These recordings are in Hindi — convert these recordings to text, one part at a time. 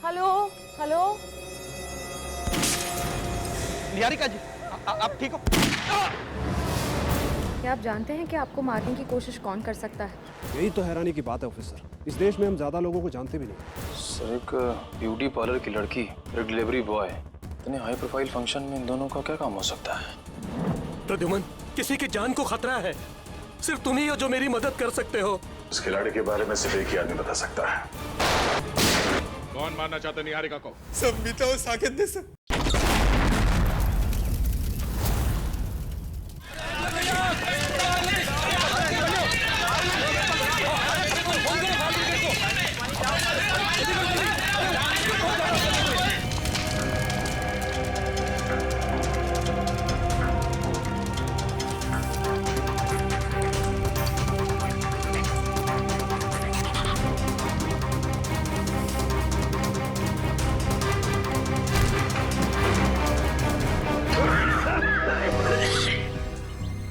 Hello hello. निहारिका जी, आप ठीक हो? क्या आप जानते हैं कि आपको मारने की कोशिश कौन कर सकता है? यही तो हैरानी की बात है ऑफिसर, इस देश में हम ज्यादा लोगों को जानते भी नहीं। सर, एक ब्यूटी पार्लर की लड़की, एक डिलीवरी बॉय, इतने हाई प्रोफाइल फंक्शन में इन दोनों का क्या काम हो सकता है? प्रद्युमन, किसी की जान को खतरा है। सिर्फ तुम ही हो जो मेरी मदद कर सकते हो। इस खिलाड़ी के बारे में सिर्फ एक ही आदमी बता सकता है। कौन मारना चाहता है निहारिका को? सब मीता और साकेत ने सर।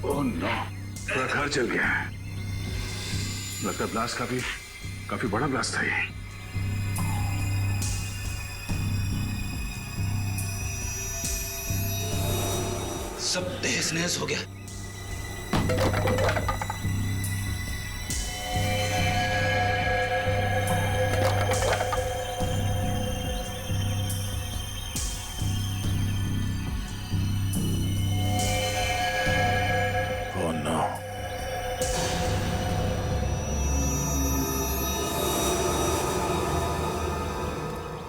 ओह नो, पूरा घर जल गया है। लगता है ब्लास्ट काफी बड़ा ब्लास्ट था ये। सब तहस नहस हो गया। ओह नो,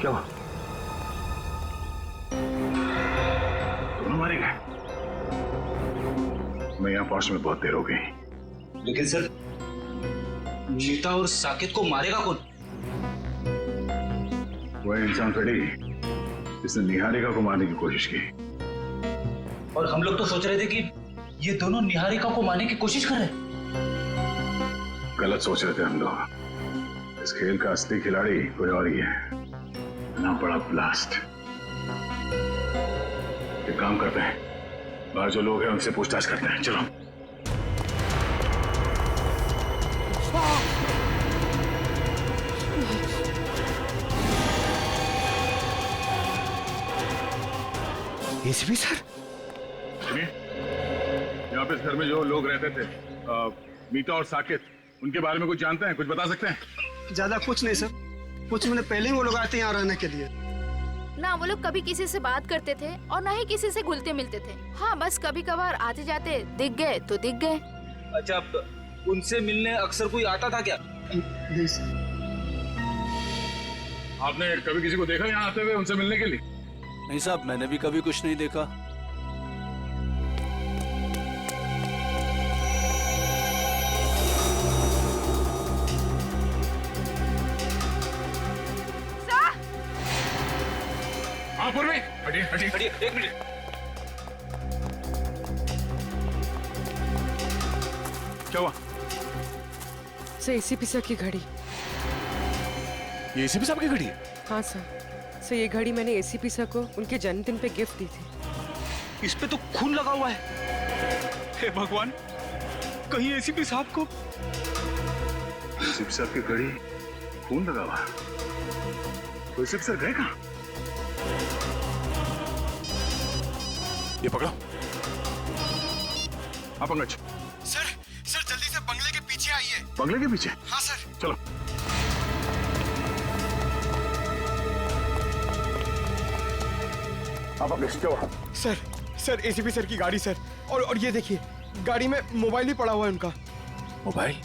क्या हुआ? दोनों मारे गए? मैं यहाँ पहुंचने में बहुत देर हो गई। लेकिन सर, मीता और साकेत को मारेगा कौन? वह इंसान थोड़ी जिसने निहारिका को मारने की कोशिश की। और हम लोग तो सोच रहे थे कि ये दोनों निहारिका को मारने की कोशिश कर रहे हैं। गलत सोच रहे थे हम लोग। इस खेल का असली खिलाड़ी कोई और ही है। ना बड़ा ब्लास्ट। एक काम करते हैं, बाहर जो लोग हैं उनसे पूछताछ करते हैं। चलो। एसीपी सर, सुनिए, यहाँ पे इस घर में जो लोग रहते थे, मीता और साकेत, उनके बारे में कुछ जानते हैं? कुछ बता सकते हैं? ज्यादा कुछ नहीं सर, कुछ महीने पहले ही वो लोग आए थे यहाँ रहने के लिए। ना वो लोग कभी किसी से बात करते थे और ना ही किसी से घुलते मिलते थे। हाँ, बस कभी कभार आते जाते दिख गए तो दिख गए। अच्छा, उनसे मिलने अक्सर कोई आता था क्या? नहीं सर। आपने कभी किसी को देखा यहाँ आते हुए उनसे मिलने के लिए? नहीं साहब, मैंने भी कभी कुछ नहीं देखा। हाँ पूर्वी, हटिए हटिए हटिए, एक मिनट। क्या हुआ? सर, एसीपी सर की घड़ी। ये एसीपी साहब की घड़ी है? हाँ सर, ये घड़ी मैंने एसीपी सर को उनके जन्मदिन पे गिफ्ट दी थी। इस पे तो खून लगा हुआ है। हे भगवान, कहीं एसीपी साहब को। सिप साहब की घड़ी, खून लगा हुआ। कोई सिप सर गए कहाँ? ये पकड़ो। हाँ पंकज। सर जल्दी से बंगले के पीछे आइए। बंगले के पीछे? हाँ सर। चलो। आप अपने क्या हुआ? सर एसीपी सर की गाड़ी सर, और ये देखिए, गाड़ी में मोबाइल भी पड़ा हुआ है उनका। मोबाइल?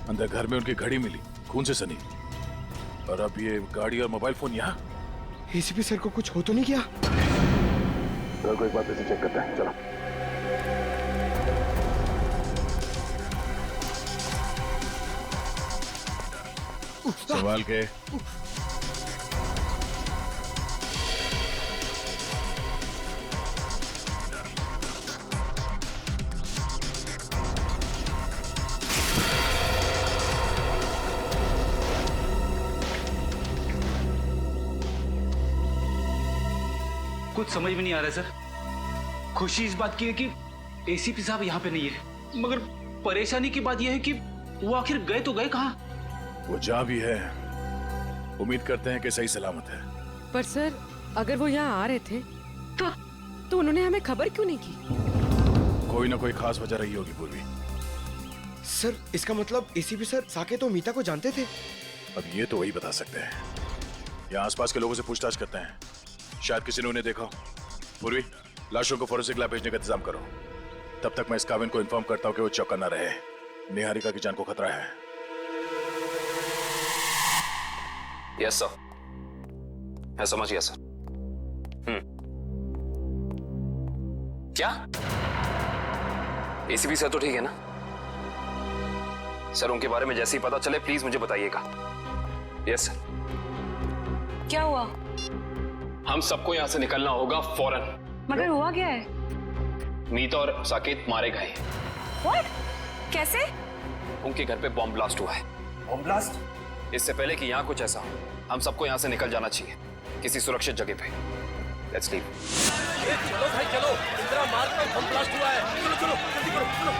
अंदर घर में उनकी घड़ी मिली, खून से सनी, और अब ये गाड़ी और मोबाइल फोन यहाँ। एसीपी सर को कुछ हो तो नहीं गया? चलो कोई बात ऐसे चेक करते हैं। चलो। संभाल के। कुछ समझ में नहीं आ रहा है सर। खुशी इस बात की है कि एसीपी साहब यहाँ पे नहीं है, मगर परेशानी की बात यह है कि वो आखिर गए तो गए कहाँ? वो जहाँ भी है उम्मीद करते हैं कि सही सलामत है। पर सर, अगर वो यहाँ आ रहे थे तो उन्होंने हमें खबर क्यों नहीं की? कोई ना कोई खास वजह रही होगी पूर्वी। सर, इसका मतलब एसीपी सर साकेत और मीता को जानते थे। अब ये तो वही बता सकते हैं। यहाँ आसपास के लोगों से पूछताछ करते हैं, शायद किसी ने उन्हें देखा हो। पूर्वी, लाशों को फोरेंसिक लैब भेजने का इंतजाम करो। तब तक मैं इस काविन को इन्फॉर्म करता हूँ कि वो चौका न रहे। निहारिका की जान को खतरा है। यस सर, मैं समझ गया सर। क्या एसीपी सर तो ठीक है ना? सर, उनके बारे में जैसे ही पता चले प्लीज मुझे बताइएगा। Yes sir. क्या हुआ? हम सबको यहाँ से निकलना होगा फौरन। मगर हुआ क्या है? मीता और साकेत मारे गए। What? कैसे? उनके घर पे बॉम्ब ब्लास्ट हुआ है। Bomb blast? इससे पहले कि यहाँ कुछ ऐसा हो, हम सबको यहाँ से निकल जाना चाहिए किसी सुरक्षित जगह पे। Let's leave. चलो भाई चलो, इंदिरा मार्ग पर बम ब्लास्ट हुआ है। चलो चलो जल्दी करो, चलो।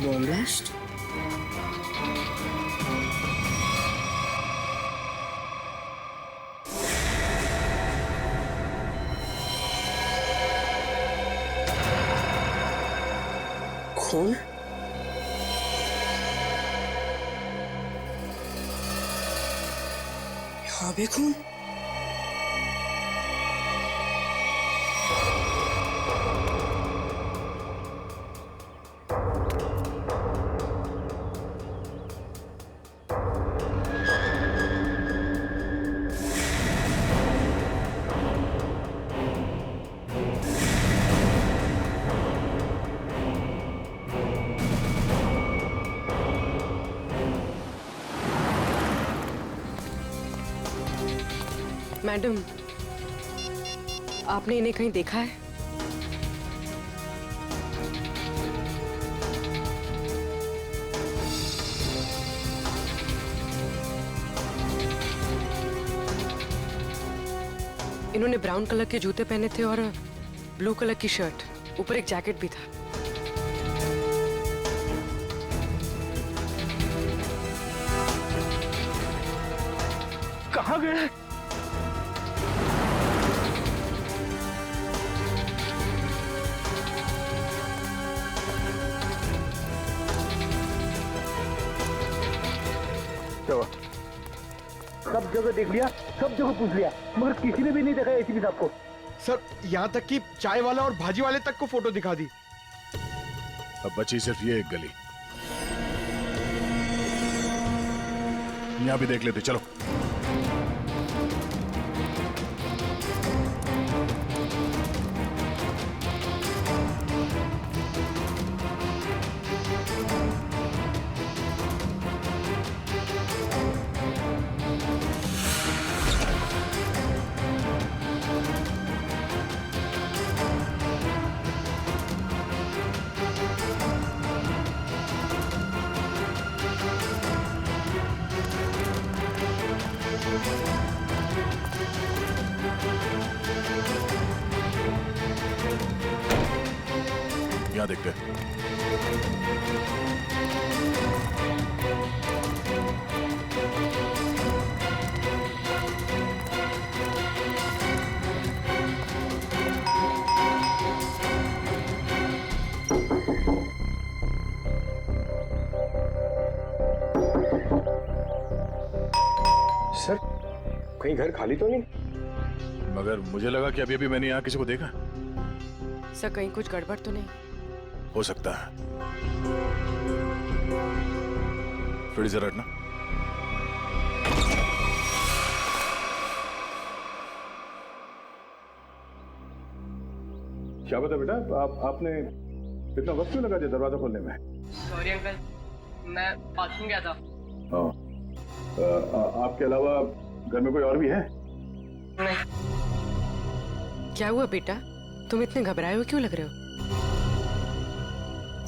Bomb blast? खून? यहाँ भी खून? मैडम, आपने इन्हें कहीं देखा है? इन्होंने ब्राउन कलर के जूते पहने थे और ब्लू कलर की शर्ट, ऊपर एक जैकेट भी था। कहाँ गए? सब जगह देख लिया, सब जगह पूछ लिया, मगर किसी ने भी नहीं देखा एसीपी साहब को। सर, यहाँ तक कि चाय वाला और भाजी वाले तक को फोटो दिखा दी। अब बची सिर्फ ये एक गली। यहाँ भी देख लेते, चलो। यहाँ देखते हैं। सर, कहीं घर खाली तो नहीं? मगर मुझे लगा कि अभी अभी मैंने यहाँ किसी को देखा। सर, कहीं कुछ गड़बड़ तो नहीं? हो सकता है। फिर जरा हटना। क्या बता बेटा, आपने इतना वक्त क्यों लगा दिया दरवाजा खोलने में? सॉरी अंकल, मैं बाथरूम गया था। आपके अलावा घर में कोई और भी है? नहीं। क्या हुआ बेटा? तुम इतने घबराए हुए क्यों लग रहे हो?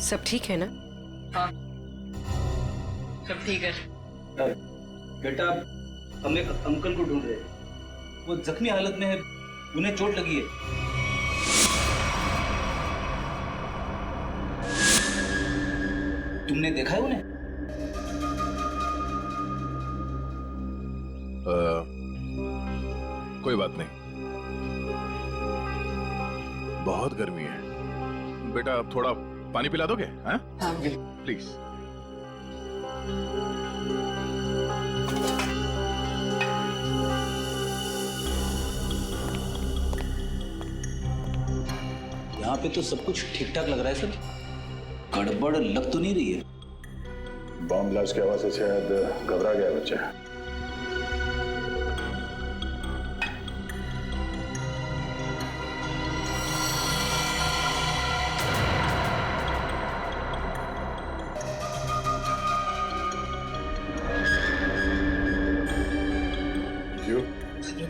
सब ठीक है ना? हाँ सब ठीक है। बेटा हम एक अंकल को ढूंढ रहे हैं, वो जख्मी हालत में है, उन्हें चोट लगी है। तुमने देखा है उन्हें? कोई बात नहीं, बहुत गर्मी है। बेटा अब थोड़ा पानी पिला दोगे? हाँ प्लीज। यहाँ पे तो सब कुछ ठीक ठाक लग रहा है सर, गड़बड़ लग तो नहीं रही है। बॉम्ब ब्लास्ट की आवाज से शायद घबरा गया बच्चा।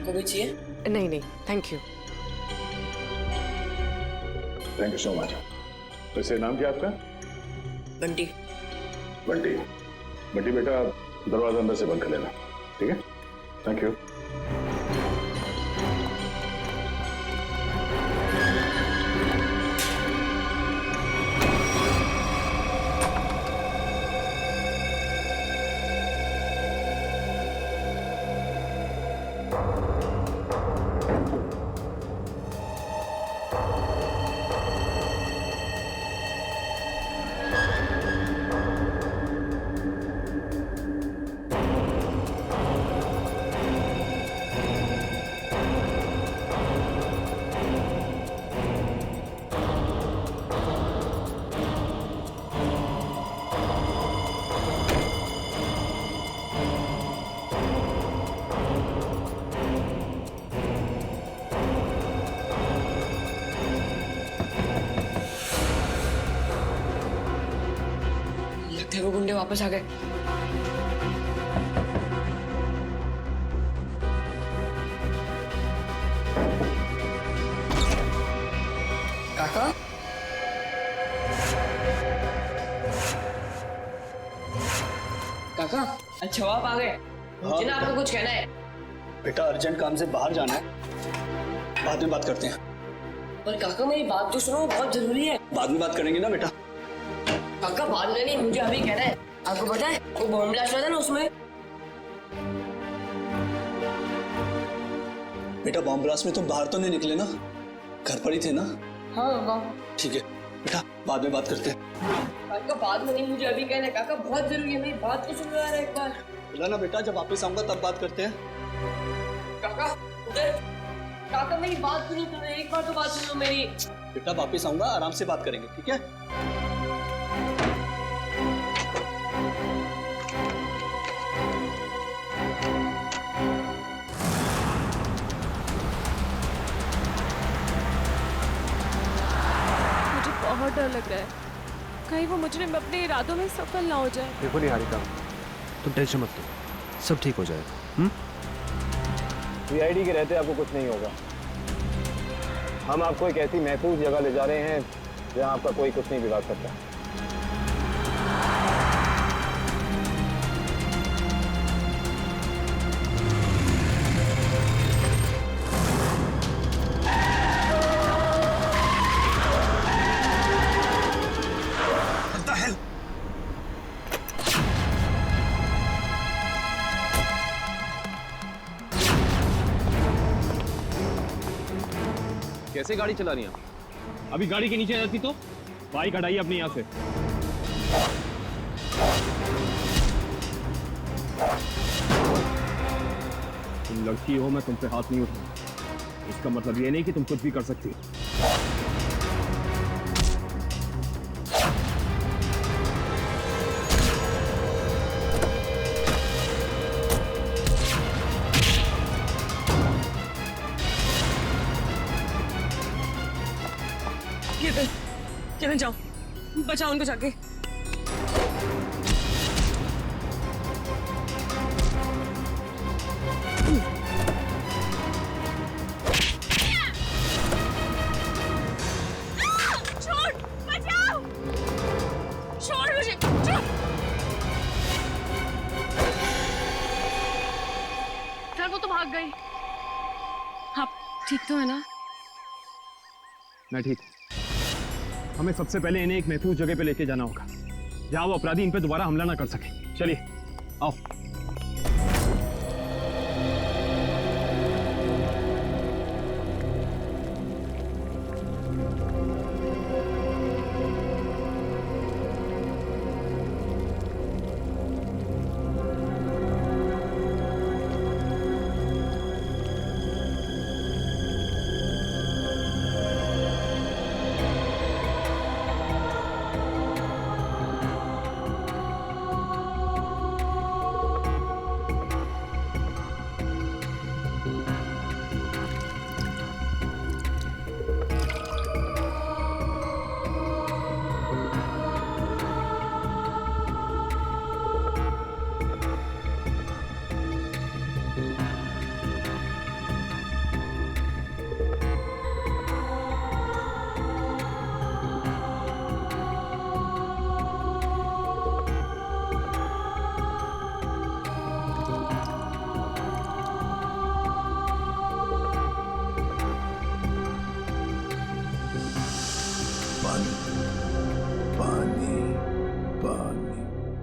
को भी चाहिए? नहीं नहीं thank you. Thank you so much. वैसे नाम क्या आपका? बंटी। बंटी। बंटी बेटा दरवाजा अंदर से बंद कर लेना, ठीक है? Thank you. लगता है वो गुंडे वापस आ गए। काका काका अच्छा आप आ गए। मुझे ना आपको कुछ कहना है। बेटा अर्जेंट काम से बाहर जाना है, बाद में बात करते हैं। पर काका मेरी बात तो सुनो, बहुत जरूरी है। बाद में बात करेंगे ना बेटा। काका बाद में नहीं, मुझे अभी कहना है। आपको पता है वो बॉम्ब ब्लास्ट हुआ था ना, उसमें बेटा बॉम्ब ब्लास्ट में तुम बाहर तो नहीं निकले ना, घर पर ही थे ना? हाँ ठीक है बेटा, बाद में बात करते हैं। काका बाद में नहीं, मुझे अभी कहना है। काका बहुत जरूरी है, मेरी बात तो सुनो यार एक बार। बोला ना बेटा, जब वापस आऊंगा तब बात करते हैं। काका उधर, काका मेरी बात सुनो, तुमने एक बार तो बात सुनो मेरी। बेटा वापस आऊंगा, आराम से बात करेंगे, ठीक है? बहुत डर लग रहा है, कहीं वो मुझे अपने इरादों में सफल ना हो जाए। देखो निहारिका, तुम टेंशन मत लो, सब ठीक हो जाएगा। सीआईडी के रहते आपको कुछ नहीं होगा। हम आपको एक ऐसी महफूज जगह ले जा रहे हैं जहां आपका कोई कुछ नहीं बिगाड़ सकता। कैसे गाड़ी चला रही हैं? अभी गाड़ी के नीचे रहती तो बाइक हटाइए अपने यहाँ से। तुम लड़की हो, मैं तुम पे हाथ नहीं उठाऊंगा। इसका मतलब ये नहीं कि तुम कुछ भी कर सकती हो। किरण जाओ, बचाओ उनको जाके। ठीक तो है ना? मैं ठीक हूँ। हमें सबसे पहले इन्हें एक महफूज जगह पे लेके जाना होगा जहाँ वो अपराधी इन पे दोबारा हमला ना कर सके। चलिए आओ।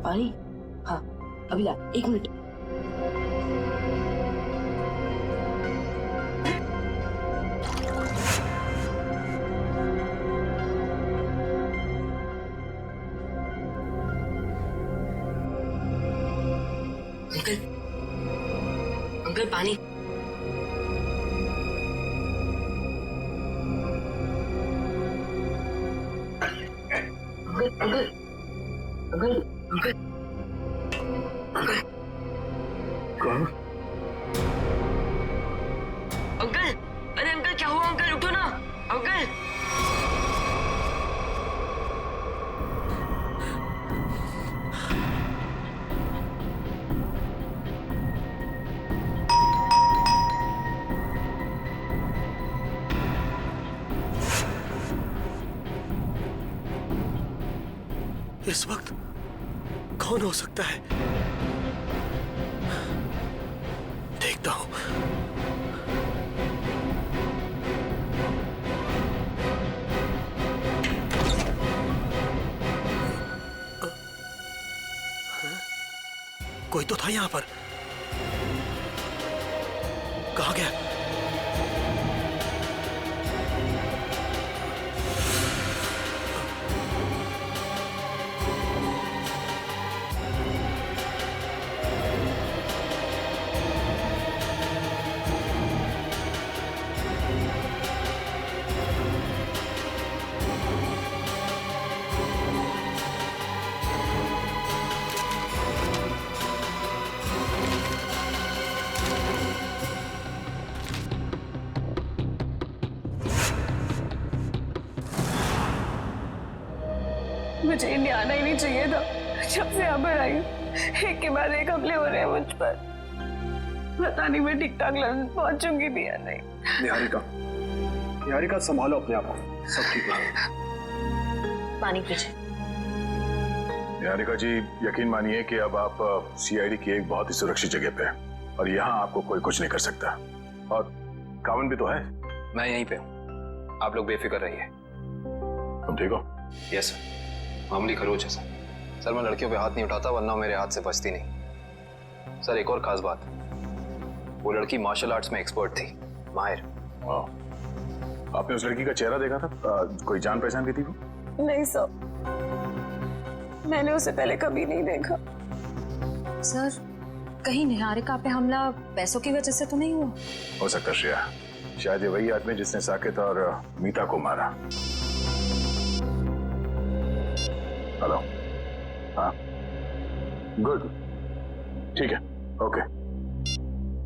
पानी? हाँ अभी ला, 1 मिनट। अंकल, अंकल पानी। अंकल अंकल अंकल अंकल कौन? अंकल, अरे अंकल क्या हुआ? अंकल उठो ना अंकल। इस वक्त कौन हो सकता है? देखता हूं। कोई तो था यहां पर। कहां गया? मुझे इंडिया आना ही नहीं चाहिए था। जब से यहाँ पर आई एक के बाद एक हमले हो रहे हैं मुझ पर। पता नहीं मैं ठीक ठाक लंदन पहुंचूंगी भी या नहीं। निहारिका संभालो अपने आप को, सब ठीक है। पानी पीछे। निहारिका जी, यकीन मानिए कि अब आप सीआईडी की एक बहुत ही सुरक्षित जगह पे हैं और यहाँ आपको कोई कुछ नहीं कर सकता। और कावन भी तो है। मैं यहीं पे हूँ, आप लोग बेफिक्र रहिए। तुम ठीक हो? यस सर, मामूली खरोच है सर। मैं लड़कियों पे हाथ नहीं उठाता वरना मेरे हाथ से बचती नहीं। सर एक और खास बात, वो लड़की मार्शल आर्ट्स में एक्सपर्ट थी, माहिर। आपने उस लड़की का चेहरा देखा था? कोई जान पहचान की थी वो? नहीं सर, मैंने उसे पहले कभी नहीं देखा। सर कहीं निहारिका पे हमला पैसों की वजह से तो नहीं हुआ? हो सकता श्रेया, शायद ये वही आदमी जिसने साकेत और मीता को मारा। हेलो, हाँ गुड, ठीक है, ओके।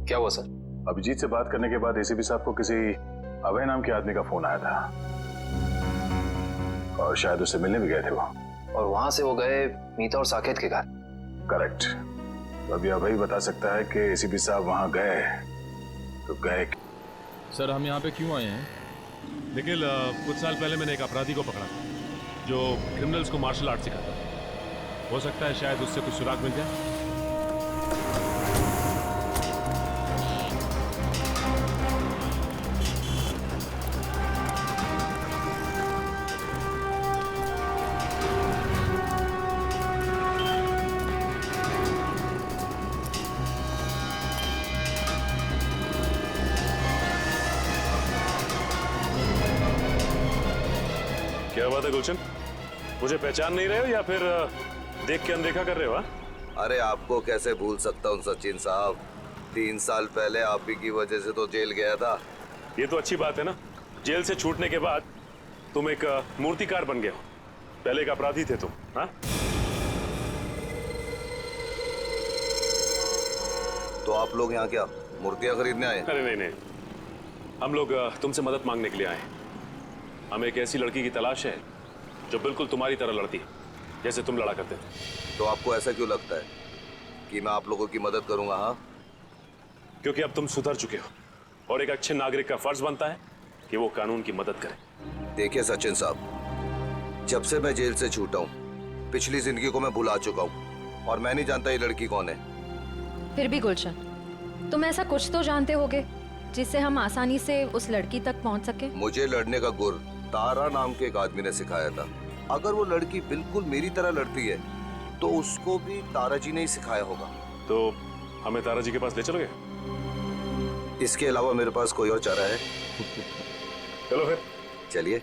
क्या हुआ सर? अभिजीत से बात करने के बाद एसीपी साहब को किसी अभय नाम के आदमी का फोन आया था और शायद उससे मिलने भी गए थे वो। और वहां से वो गए मीता और साकेत के घर? करेक्ट। अभी अभय बता सकता है कि एसीपी साहब वहां गए तो गए। सर हम यहाँ पे क्यों आए हैं? देखिए कुछ साल पहले मैंने एक अपराधी को पकड़ा था जो क्रिमिनल्स को मार्शल आर्ट सिखाता था। हो सकता है शायद उससे कुछ सुराग मिल जाए। क्या बात है गुलशन, मुझे पहचान नहीं रहे हो या फिर देख के अनदेखा कर रहे हो? अरे आपको कैसे भूल सकता हूँ सचिन साहब, 3 साल पहले आप ही की वजह से तो जेल गया था। ये तो अच्छी बात है ना, जेल से छूटने के बाद तुम एक मूर्तिकार बन गए हो, पहले एक अपराधी थे तुम। हाँ, तो आप लोग यहाँ क्या मूर्तियाँ खरीदने आए? अरे नहीं नहीं, हम लोग तुमसे मदद मांगने के लिए आए हैं। हमें एक ऐसी लड़की की तलाश है जो बिल्कुल तुम्हारी तरह लड़ती है, जैसे तुम लड़ा करते थे। तो आपको ऐसा क्यों लगता है कि मैं आप लोगों की मदद करूंगा? हाँ, क्योंकि अब तुम सुधर चुके हो और एक अच्छे नागरिक का फर्ज बनता है कि वो कानून की मदद करे। देखिए सचिन साहब, जब से मैं जेल से छूटा हूँ पिछली जिंदगी को मैं भुला चुका हूँ और मैं नहीं जानता ये लड़की कौन है। फिर भी गुलशन, तुम ऐसा कुछ तो जानते होगे जिससे हम आसानी से उस लड़की तक पहुंच सके। मुझे लड़ने का गुर तारा नाम के एक आदमी ने सिखाया था। अगर वो लड़की बिल्कुल मेरी तरह लड़ती है तो उसको भी तारा जी ने ही सिखाया होगा। तो हमें तारा जी के पास ले चलोगे? इसके अलावा मेरे पास कोई और चारा है? चलो फिर चलिए।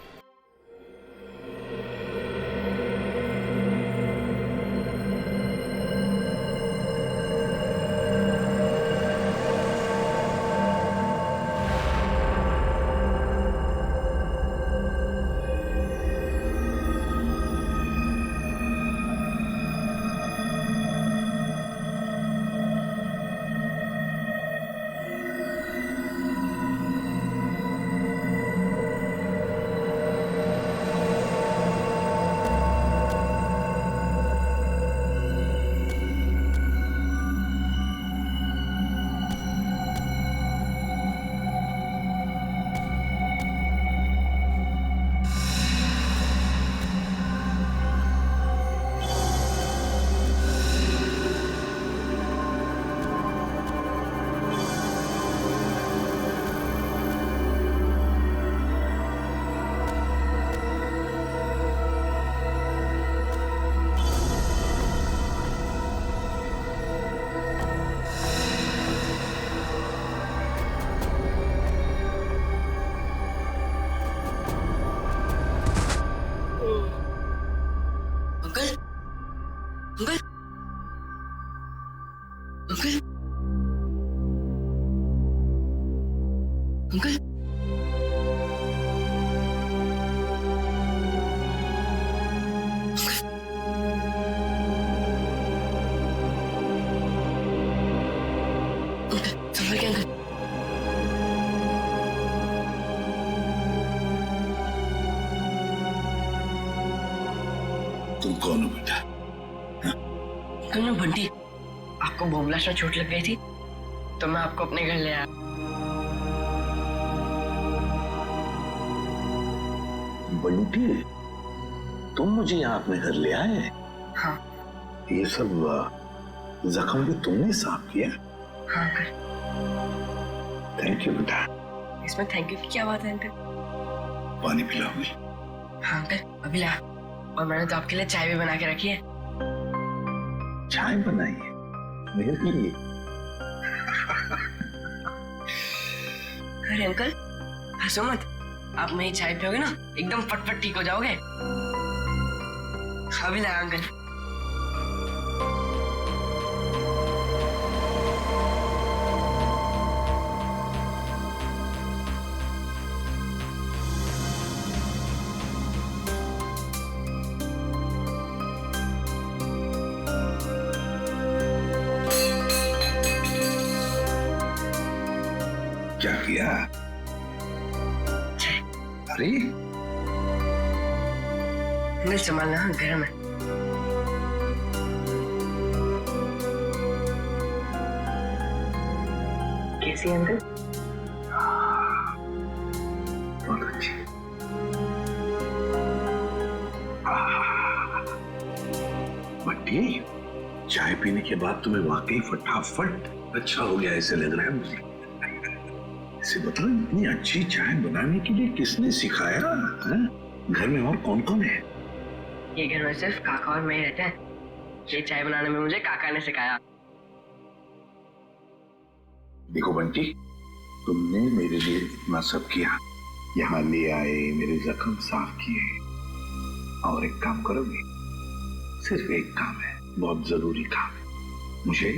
तुम कौन हो बेटा? क्यों बंटी, आपको बम ब्लास्ट में चोट लग गई थी तो मैं आपको अपने घर ले आया। बंटी, तुम मुझे यहाँ अपने घर ले आए? हाँ। ये सब जख्म भी तुमने साफ किया? हाँ अंकल। थैंक यू बेटा। इसमें थैंक यू की क्या बात है अंकल? पानी पिलाओगे? हाँ अंकल, अभी ला। और मैंने तो आपके लिए चाय भी बना के रखी है। चाय बनाई है मेरे लिए? अरे अंकल हंसो मत, आप मेरी चाय पियोगे ना एकदम फटफट ठीक हो जाओगे। अभी ला अंकल। क्या किया? अरे अंकल संभालना, गर्म है। कैसी है अंकल? बहुत अच्छी। बंटी, चाय पीने के बाद तुम्हें वाकई फटाफट अच्छा हो गया ऐसे लग रहा है मुझे। इसे बताओ, इतनी अच्छी चाय बनाने के लिए किसने सिखाया? घर में और कौन कौन है? ये घर में सिर्फ काका और मैं रहते हैं। ये चाय बनाने में मुझे काका ने सिखाया। देखो बंटी, तुमने मेरे लिए इतना सब किया, यहाँ ले आए, मेरे जख्म साफ किए, और एक काम करोगे? सिर्फ एक काम है, बहुत जरूरी काम है। मुझे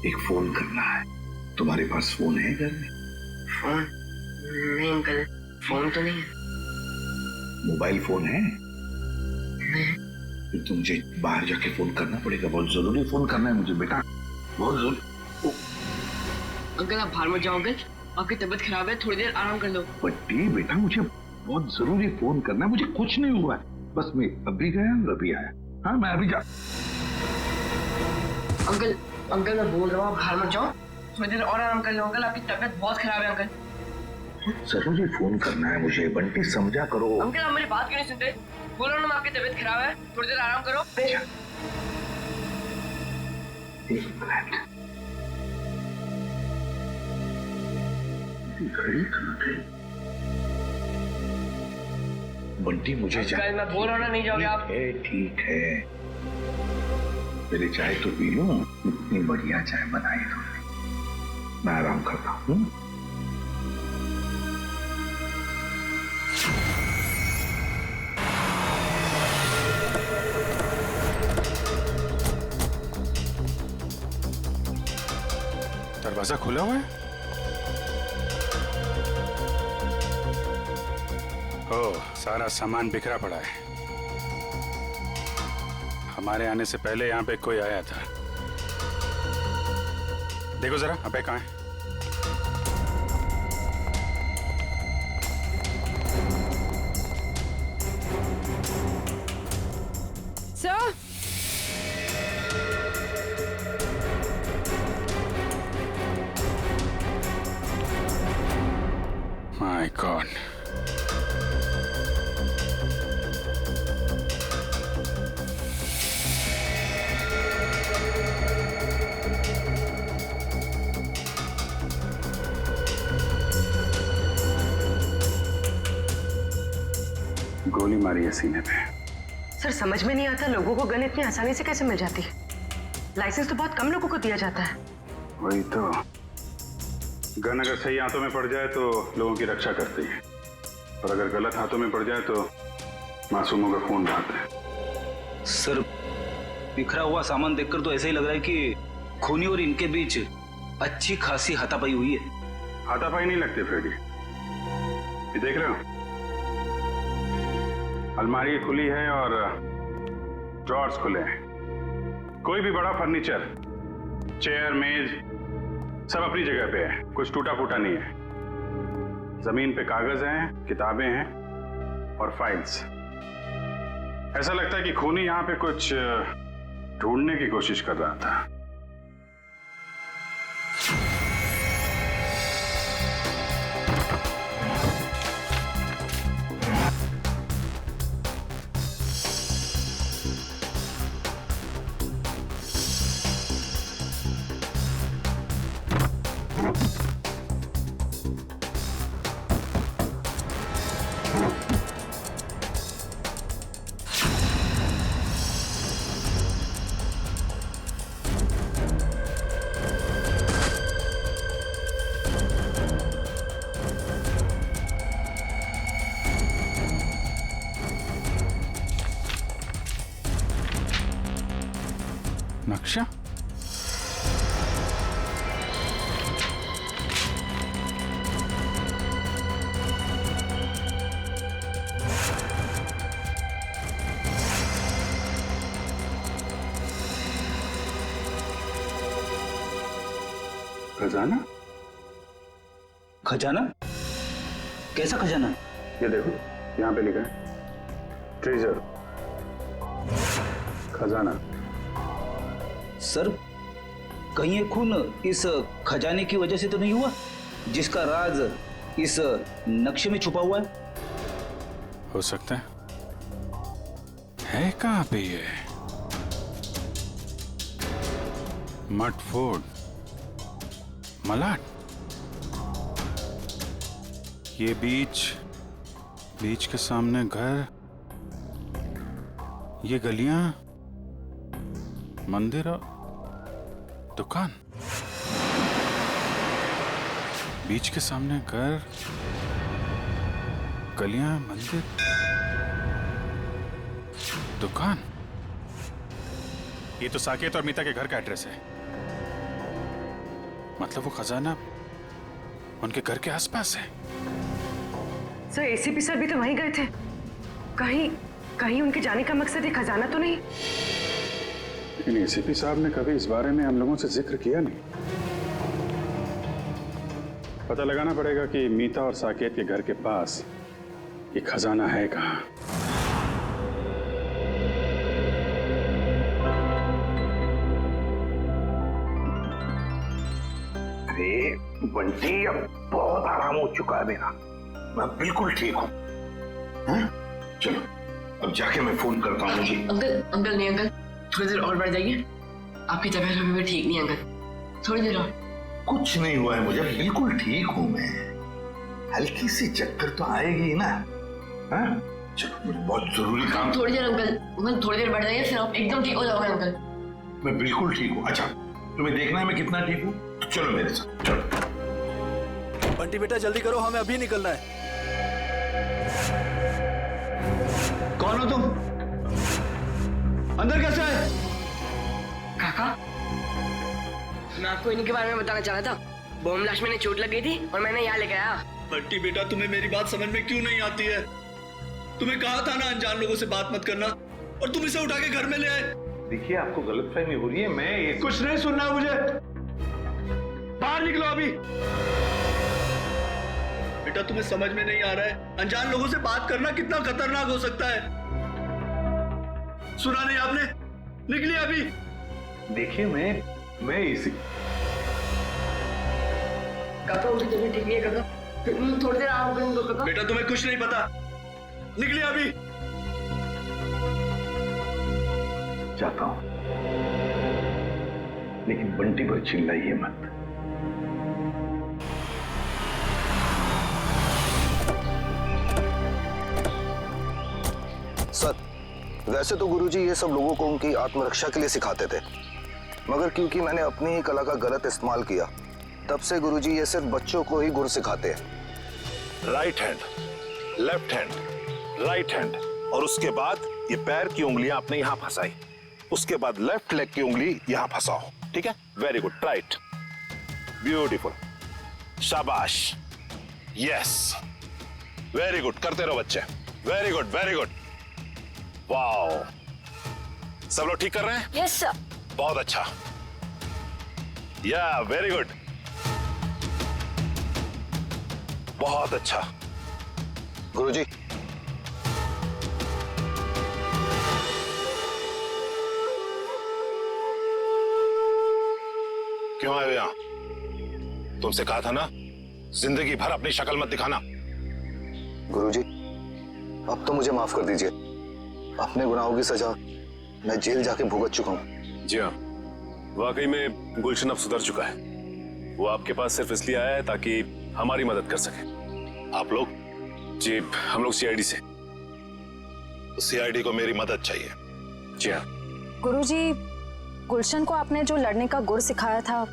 एक फोन करना है। तुम्हारे पास फोन है घर में? फोन? नहीं अंकल, फोन तो नहीं है। मोबाइल फोन है? नहीं। फिर तो मुझे बाहर जाके फोन करना पड़ेगा। बहुत जरूरी फोन करना है मुझे बेटा, बहुत जरूरी। अंकल आप बाहर मत जाओ अंकल, आपकी तबीयत खराब है, थोड़ी देर आराम कर लो। बट्टी बेटा, मुझे बहुत जरूरी फोन करना है। मुझे कुछ नहीं हुआ है, बस मैं अभी गया और अभी आया। हाँ मैं अभी जा। अंकल अंकल मैं बोल रहा हूँ, आप बाहर मत जाओ, थोड़ी देर और आराम कर लो। अंकल आपकी तबीयत बहुत खराब है अंकल। जरूरी फोन करना है मुझे, बंटी समझा करो। अंकल आप मेरी बात क्यों नहीं सुनते? बोल रहा हूँ ना आपकी तबीयत खराब है, थोड़ी देर आराम करो। एक मिनट, घड़ी कहाँ गई? बंटी मुझे अंकल मैं बोल रहा हूँ ना, नहीं जाओगे आप? ठीक है, मेरी चाय तो पी लो। इतनी बढ़िया चाय बनाई तुमने, मैं आराम करता हूँ। दरवाजा खुला हुआ है? ओह, सारा सामान बिखरा पड़ा है। हमारे आने से पहले यहाँ पे कोई आया था। देखो जरा, अबे कहाँ है? सर, माय गॉड, गोली मारी है सीने पे। सर समझ में नहीं आता, लोगों को गन इतनी आसानी से कैसे मिल जाती है? लाइसेंस तो बहुत कम लोगों को दिया जाता है। वही तो, गन अगर सही हाथों में पड़ जाए तो लोगों की रक्षा करती है, और अगर गलत हाथों में पड़ जाए तो मासूमों का खून बहाता है। सर बिखरा हुआ सामान देखकर तो ऐसा ही लग रहा है कि खूनी और इनके बीच अच्छी खासी हाथापाई हुई है। हाथापाई नहीं लगती फ्रेडी, ये देख रहे हो, अलमारी खुली है और ड्रॉर्स खुले हैं। कोई भी बड़ा फर्नीचर, चेयर, मेज, सब अपनी जगह पे है, कुछ टूटा फूटा नहीं है। जमीन पे कागज हैं, किताबें हैं और फाइल्स। ऐसा लगता है कि खूनी यहां पे कुछ ढूंढने की कोशिश कर रहा था। नक्शा? खजाना? खजाना? कैसा खजाना? ये देखो, यहाँ पे लिखा है ट्रेजर, खजाना। सर कहीं ये खून इस खजाने की वजह से तो नहीं हुआ, जिसका राज इस नक्शे में छुपा हुआ है? हो सकता है कहाँ पे ये? मट फोर्ड, मलाट, ये बीच के सामने घर, ये गलियां, मंदिर और दुकान। बीच के सामने घर, गलियां, मंदिर। दुकान? ये तो साकेत और मीता के घर का एड्रेस है। मतलब वो खजाना उनके घर के आसपास है। सर एसीपी सर भी तो वहीं गए थे। कहीं कहीं उनके जाने का मकसद ये खजाना तो नहीं? लेकिन एसीपी साहब ने कभी इस बारे में हम लोगों से जिक्र किया नहीं। पता लगाना पड़ेगा कि मीता और साकेत के घर के पास ये खजाना है कहाँ। अरे बंटी, अब बहुत आराम हो चुका है मेरा, मैं बिल्कुल ठीक हूँ। चलो अब जाके मैं फोन करता हूँ जी। अंकल नहीं अंकल, थोड़ी देर और बढ़ जाइए, आपकी तबीयत अभी भी ठीक नहीं है अंकल, थोड़ी देर और। कुछ नहीं हुआ है मुझे, बिल्कुल ठीक हूँ मैं। हल्की सी चक्कर तो आएगी ना। चलो मुझे बहुत जरूरी काम। थोड़ी देर अंकल, थोड़ी देर बढ़ जाइए, फिर आप एकदम ठीक हो जाओगे अंकल। मैं बिल्कुल ठीक हूँ। अच्छा तुम्हें देखना है मैं कितना ठीक हूँ, तो चलो मेरे साथ चलो। बंटी बेटा जल्दी करो, हमें अभी निकलना है। कौन हो तुम? अंदर कैसे आए? काका, मैं आपको इन्हीं के बारे में बताना चाह रहा था। बॉम्ब ब्लास्ट में इन्हें चोट लग गई थी और मैंने यहाँ लेकर आया। बंटी बेटा तुम्हें मेरी बात समझ में क्यों नहीं आती है? तुम्हें कहा था ना अनजान लोगों से बात मत करना, और तुम इसे उठा के घर में ले आए। देखिए आपको गलतफहमी हो रही है, मैं कुछ नहीं सुनना मुझे, बाहर निकलो अभी। बेटा तुम्हें समझ में नहीं आ रहा है, अनजान लोगों से बात करना कितना खतरनाक हो सकता है। सुना नहीं आपने? निकलिए अभी। देखिए मैं इसी काका उनकी तबीयत ठीक नहीं है काका, थोड़ी देर आराम करें तो काका। बेटा तुम्हें कुछ नहीं पता, निकलिए अभी। जाता हूं, लेकिन बंटी पर चिल्लाइए मत। सर, वैसे तो गुरुजी ये सब लोगों को उनकी आत्मरक्षा के लिए सिखाते थे, मगर क्योंकि मैंने अपनी ही कला का गलत इस्तेमाल किया, तब से गुरुजी ये सिर्फ बच्चों को ही गुर सिखाते हैं। Right hand, left hand, right hand, और उसके बाद ये पैर की उंगलियां आपने यहां फंसाई, उसके बाद लेफ्ट लेग की उंगली यहां फंसाओ, ठीक है? वेरी गुड, राइट, ब्यूटीफुल, शाबाश, यस, वेरी गुड, करते रहो बच्चे, very good, very good, wow, सब लोग ठीक कर रहे हैं? Yes sir. बहुत अच्छा, या वेरी गुड, बहुत अच्छा। गुरुजी, क्यों आए हो यहां? तुमसे कहा था ना जिंदगी भर अपनी शक्ल मत दिखाना। गुरुजी, अब तो मुझे माफ कर दीजिए, अपने गुनाहों की सजा मैं जेल जाके भुगत चुका हूं। जी हाँ, वाकई में गुलशन अब सुधर चुका है। वो आपके पास सिर्फ इसलिए आया है ताकि हमारी मदद कर सके। आप लोग? जी, हम लोग सीआईडी से। सीआईडी को मेरी मदद चाहिए। जी हाँ। गुरुजी, गुलशन को आपने जो लड़ने का गुर सिखाया था,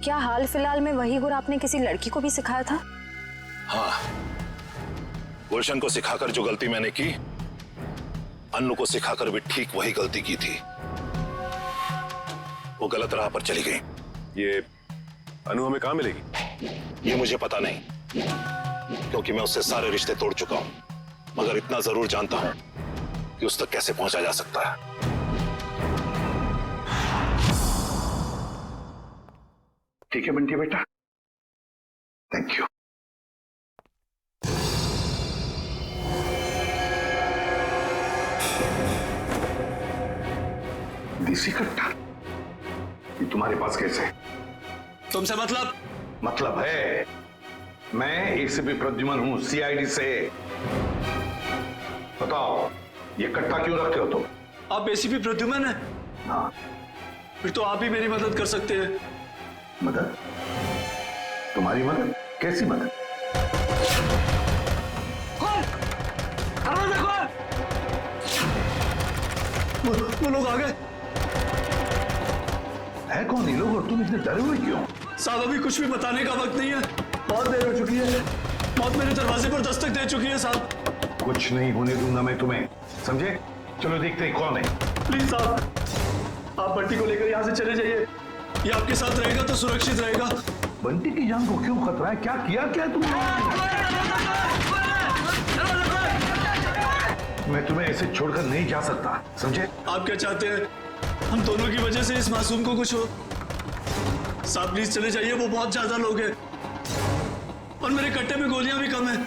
क्या हाल फिलहाल में वही गुर आपने किसी लड़की को भी सिखाया था? हाँ, गुलशन को सिखाकर जो गलती मैंने की, अन्नू को सिखाकर भी ठीक वही गलती की थी। वो गलत राह पर चली गई। ये अनु हमें कहाँ मिलेगी? ये मुझे पता नहीं, क्योंकि मैं उससे सारे रिश्ते तोड़ चुका हूं, मगर इतना जरूर जानता हूं कि उस तक कैसे पहुंचा जा सकता है। ठीक है बंटी बेटा, थैंक यू। देसी कट्टा ये तुम्हारे पास कैसे है? तुमसे मतलब है, मैं एसीपी प्रद्युमन हूं, सीआईडी से। बताओ ये कट्टा क्यों रखते हो तुम? आप एसीपी प्रद्युमन है? हाँ। फिर तो आप ही मेरी मदद कर सकते हैं। मदद? तुम्हारी मदद? कैसी मदद? वो लोग आ गए। है कौन ये लोग और तुम इतने डरे हुए क्यों? साहब अभी कुछ भी बताने का वक्त नहीं है, बहुत देर हो चुकी है, मौत मेरे दरवाजे पर दस्तक दे चुकी है साहब। कुछ नहीं होने दूंगा मैं तुम्हें, समझे? चलो देखते हैं कौन है। प्लीज साहब, आप बंटी को लेकर यहाँ से चले जाइए। ये आपके साथ रहेगा तो सुरक्षित रहेगा। बंटी की जान को क्यों खतरा है? क्या किया क्या तुमने? मैं तुम्हें ऐसे छोड़कर नहीं जा सकता, समझे? आप क्या चाहते हैं? हम दोनों की वजह से इस मासूम को कुछ हो? साहब प्लीज चले जाइए, वो बहुत ज्यादा लोग हैं और मेरे कट्टे में गोलियां भी कम हैं।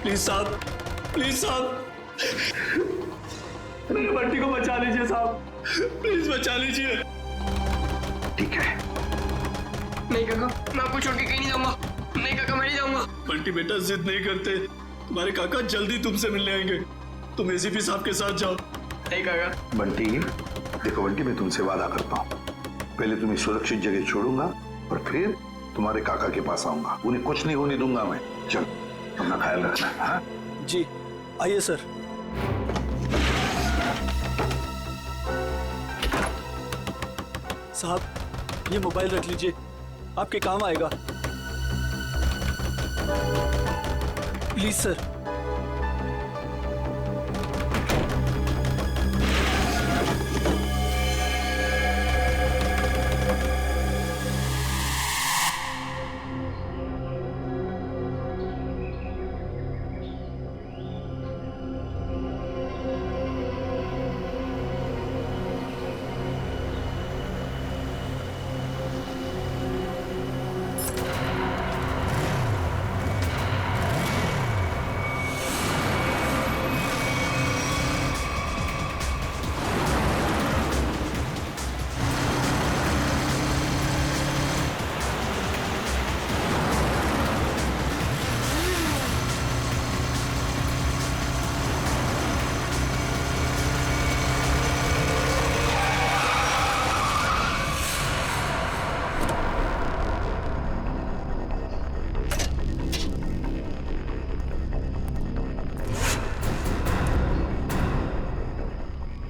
प्लीज साहब, प्लीज साहब, मेरे बंटी को बचा लीजिए साहब, प्लीज बचा लीजिए। ठीक है। नहीं काका, मैं आपको छोड़ के कहीं नहीं जाऊंगा। नहीं काका, मैं नहीं जाऊंगा। बंटी बेटा जिद नहीं करते, तुम्हारे काका जल्दी तुमसे मिलने आएंगे। तुम एसीपी साहब के साथ जाओ। नहीं काका। बंटी, देखो बंटी, मैं तुमसे वादा करता हूँ, पहले तुम्हें सुरक्षित जगह छोड़ूंगा और फिर तुम्हारे काका के पास आऊंगा। उन्हें कुछ नहीं होने दूंगा मैं। चल, अपना ख्याल रखना। हाँ जी, आइए सर। साहब, ये मोबाइल रख लीजिए, आपके काम आएगा। Please sir.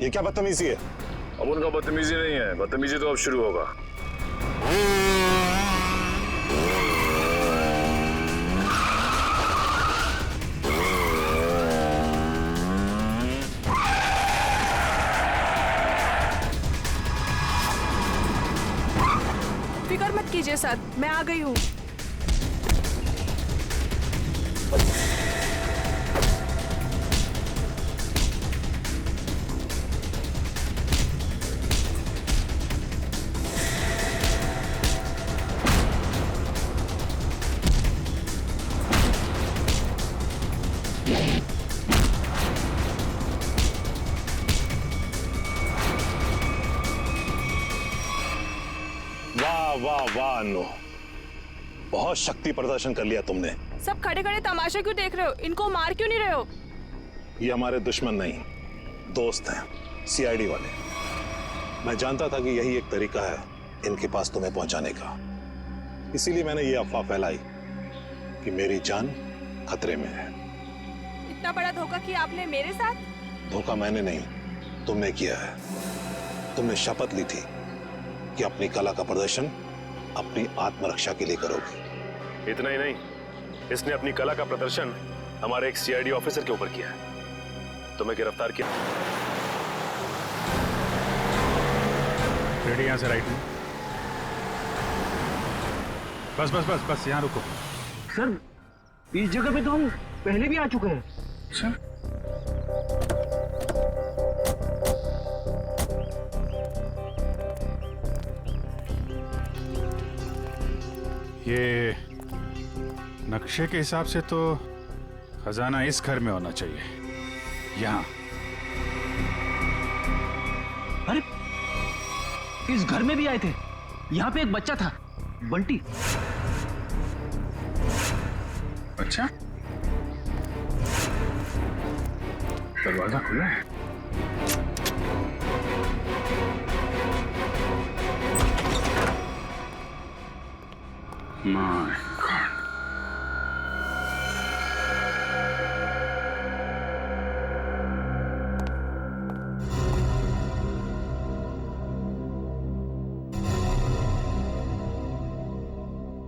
ये क्या बदतमीजी है? अब उनका बदतमीजी नहीं है, बदतमीजी तो अब शुरू होगा। फिक्र मत कीजिए सर, मैं आ गई हूँ। वाह वाह वाह अन्नू, बहुत शक्ति प्रदर्शन कर लिया तुमने। सब खड़े खड़े तमाशा क्यों देख रहे हो? इनको मार क्यों नहीं रहे हो? ये हमारे दुश्मन नहीं, दोस्त हैं, सीआईडी वाले। मैं जानता था कि यही एक तरीका है इनके पास तुम्हें पहुंचाने का, इसीलिए मैंने ये अफवाह फैलाई कि मेरी जान खतरे में है। इतना बड़ा धोखा किया आपने मेरे साथ? धोखा मैंने नहीं, तुमने किया है। तुमने शपथ ली थी कि अपनी कला का प्रदर्शन अपनी आत्मरक्षा के लिए करोगी। इतना ही नहीं, इसने अपनी कला का प्रदर्शन हमारे एक सीआईडी ऑफिसर के ऊपर किया है। तुम्हें गिरफ्तार किया। रेडी, यहाँ से राइट में। बस बस बस बस, यहाँ रुको। सर, इस जगह पे तो हम पहले भी आ चुके हैं। अच्छा, ये नक्शे के हिसाब से तो खजाना इस घर में होना चाहिए, यहाँ। अरे, इस घर में भी आए थे। यहाँ पे एक बच्चा था, बंटी। अच्छा, दरवाजा खुला है। My God.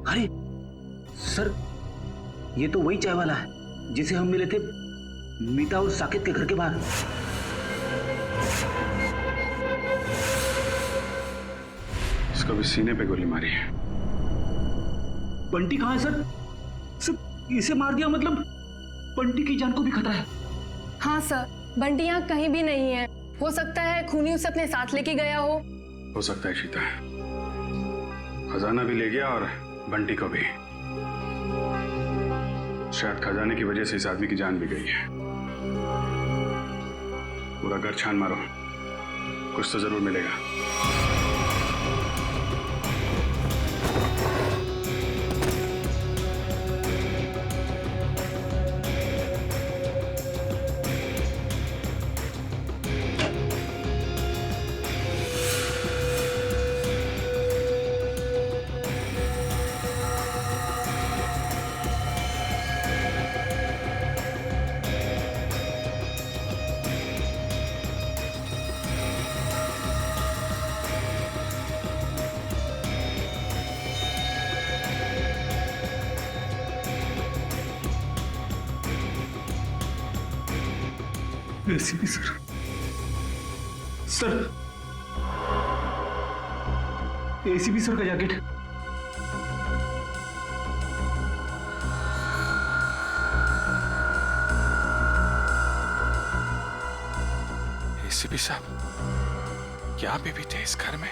अरे सर, ये तो वही चाय वाला है जिसे हम मिले थे मीता और साकेत के घर के बाहर। इसको भी सीने पे गोली मारी है। बंटी कहाँ है सर? सर इसे मार दिया मतलब बंटी की जान को भी खतरा है। हाँ सर, बंटी यहाँ कहीं भी नहीं है। हो सकता है खूनी उसे अपने साथ लेके गया हो सकता है शीता, खजाना भी ले गया और बंटी को भी। शायद खजाने की वजह से इस आदमी की जान भी गई है। पूरा घर छान मारो, कुछ तो जरूर मिलेगा। ACP sir, sir ACP sir का जैकेट। एसीपी साहब, क्या आप भी थे इस घर में?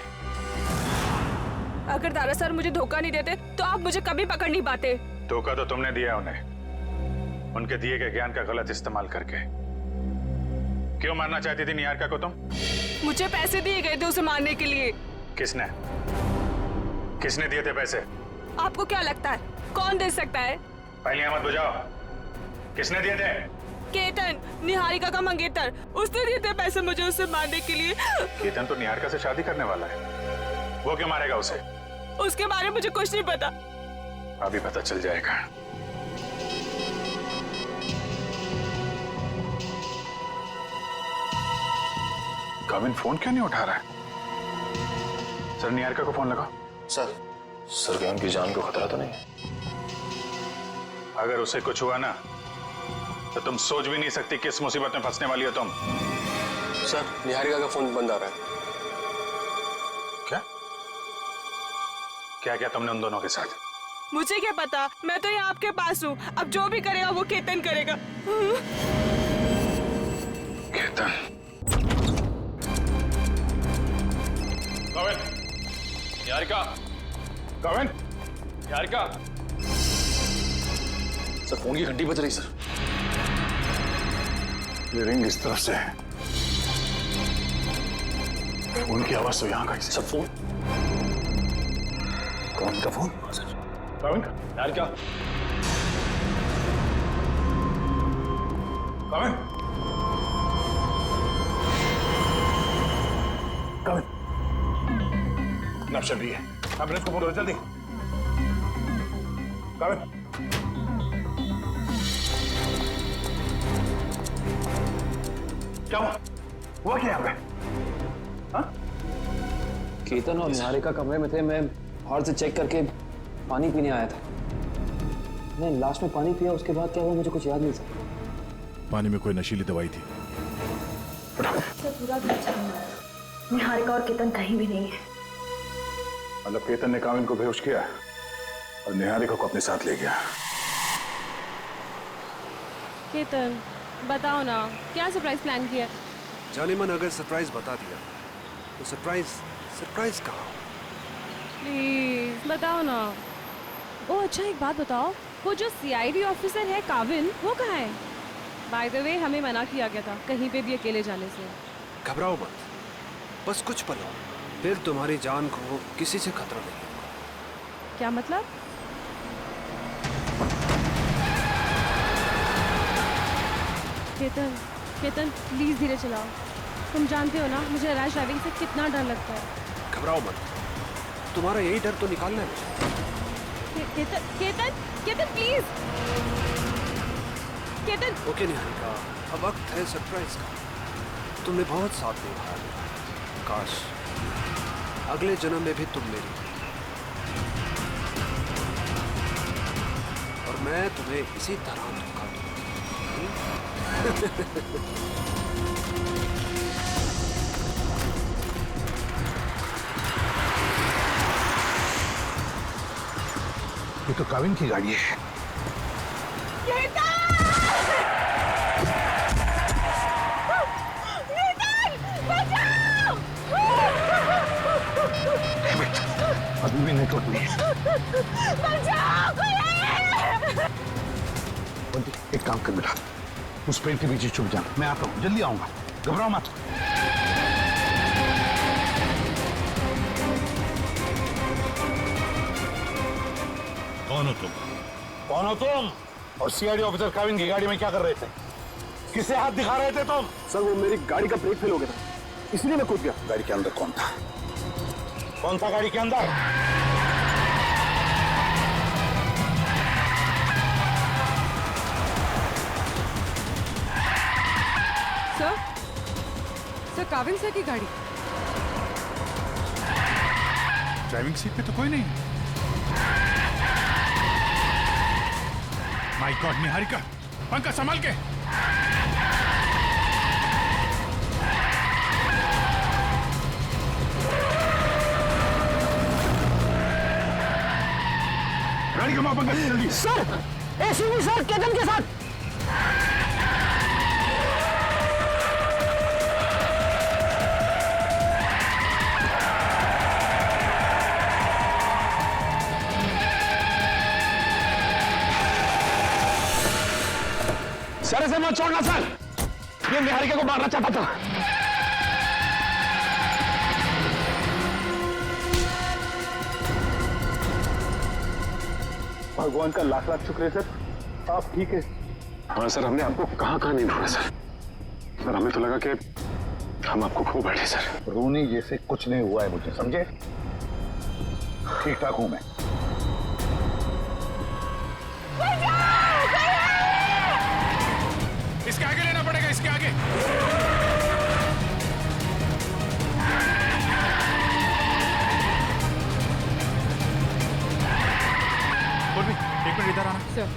अगर दारा सर मुझे धोखा नहीं देते तो आप मुझे कभी पकड़ नहीं पाते। धोखा तो तुमने दिया उन्हें, उनके दिए गए ज्ञान का गलत इस्तेमाल करके। क्यों मारना चाहती थी निहारिका को तुम? मुझे पैसे दिए गए थे उसे मारने के लिए। किसने किसने दिए थे पैसे? आपको क्या लगता है कौन दे सकता है? पहले मत बुझाओ, किसने दिए थे? केतन, निहारिका का मंगेतर, उसने दिए थे पैसे मुझे उसे मारने के लिए। केतन तो निहारिका से शादी करने वाला है, वो क्यों मारेगा उसे? उसके बारे में मुझे कुछ नहीं पता। अभी पता चल जाएगा। काविन फोन क्यों नहीं उठा रहा है? सर निहारिका को फोन लगाओ। सर क्या उनकी जान को खतरा तो नहीं? अगर उसे कुछ हुआ ना तो तुम सोच भी नहीं सकती किस मुसीबत में फंसने वाली हो तुम। सर निहारिका का फोन बंद आ रहा है। क्या क्या तुमने उन दोनों के साथ? मुझे क्या पता, मैं तो यहाँ आपके पास हूँ। अब जो भी करेगा वो केतन करेगा। केतन, कविन, निहारिका, कविन, निहारिका। सर फोन की घंटी बज रही सर। ये रिंग इस तरफ से है, फोन की आवाज तो यहाँ का ही। सब फोन कौन का फोन? कविन, निहारिका, कविन, कविन, नक्शा भी है। एम्बुलेंस को बोलो जल्दी। कविन, क्या हुआ क्या यहाँ पे? हाँ? केतन और निहारिका कमरे में थे। मैं हॉल से चेक करके पानी पीने आया था। मैं लास्ट में पानी पिया, उसके बाद क्या हुआ मुझे कुछ याद नहीं था। पानी में कोई नशीली दवाई थी। पूरा घर छान मारा, निहारिका और केतन कहीं भी नहीं है। मतलब केतन ने काविन को बेहोश किया और निहारिका को अपने साथ ले गया। केतन बताओ ना, क्या सरप्राइज प्लान किया? जाने मन अगर सरप्राइज बता दिया तो सरप्राइज कहाँ? प्लीज बताओ ना। ओ अच्छा, एक बात बताओ, वो जो सीआईडी ऑफिसर है काविन, वो कहाँ है? बाय द वे हमें मना किया गया था कहीं पे भी अकेले जाने से। घबराओ मत, बस कुछ पल और, फिर तुम्हारी जान को किसी से खतरा नहीं होगा। क्या मतलब? केतन, केतन प्लीज धीरे चलाओ। तुम जानते हो ना मुझे रैश ड्राइविंग से कितना डर लगता है। घबराओ मत, तुम्हारा यही डर तो निकालना है। केतन, केतन, केतन प्लीज। केतन। ओके निहारिका, अब वक्त है सरप्राइज का। तुमने बहुत साथ निभाया, काश अगले जन्म में भी तुम मेरी और मैं तुम्हें इसी तरह धोखा दूंगा। ये तो काविन की गाड़ी है। अभी भी नेटवर्क नहीं है। बंटी, एक काम कर बेटा, उस पेड़ के पीछे छुप जाना। मैं आता हूँ, जल्दी आऊंगा, घबराओ मत। कौन हो तुम? कौन हो तुम? और सीआईडी ऑफिसर काविन की गाड़ी में क्या कर रहे थे? किसे हाथ दिखा रहे थे तुम? सर वो मेरी गाड़ी का ब्रेक फेल हो गया था, इसलिए मैं कूद गया। गाड़ी के अंदर कौन था? कौन था गाड़ी के अंदर? सर काविन सर की गाड़ी। ड्राइविंग सीट पे तो कोई नहीं। माय गॉड निहारिका, पंकज संभाल के। गाड़ी घुमाओ पंकज, जल्दी। सर एसीपी सर केतन के साथ। सर ऐसे मत छोड़ना सर, ये निहारिका को मारना चाहता था। भगवान का लाख लाख शुक्र है सर, आप ठीक है। हाँ सर, हमने आपको कहाँ नहीं ढूंढा सर। सर हमें तो लगा कि हम आपको खो बैठे सर। रोनी जैसे कुछ नहीं हुआ है मुझे, समझे? ठीक ठाक हूं मैं। इसके आगे लेना पड़ेगा, इसके आगे। एक मिनट इधर आना। सर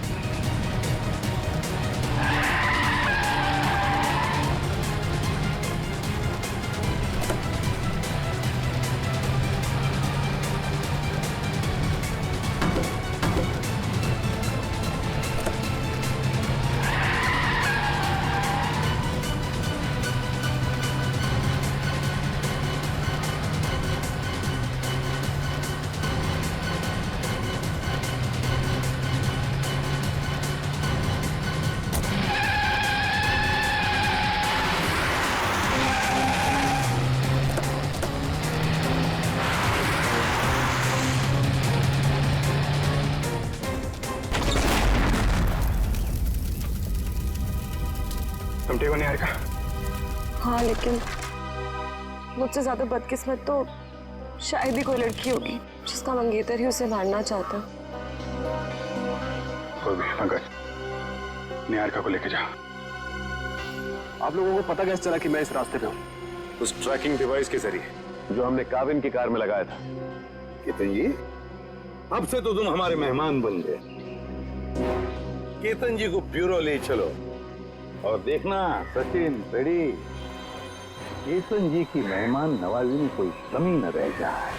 तुम ठीक हो निहारिका? हाँ लेकिन मुझसे ज्यादा बदकिस्मत तो शायद ही कोई लड़की होगी जिसका मंगेतर ही उसे मारना चाहता। कोई भी पंकज, निहारिका को लेके जाओ। आप लोगों को पता कैसे चला कि मैं इस रास्ते पे हूँ? उस ट्रैकिंग डिवाइस के जरिए जो हमने काविन की कार में लगाया था। केतन जी, अब से तो तुम हमारे मेहमान बन गए। केतन जी को ब्यूरो ले चलो और देखना सचिन पेड़ी, केतन जी की मेहमान नवाजी में कोई कमी न रह जाए।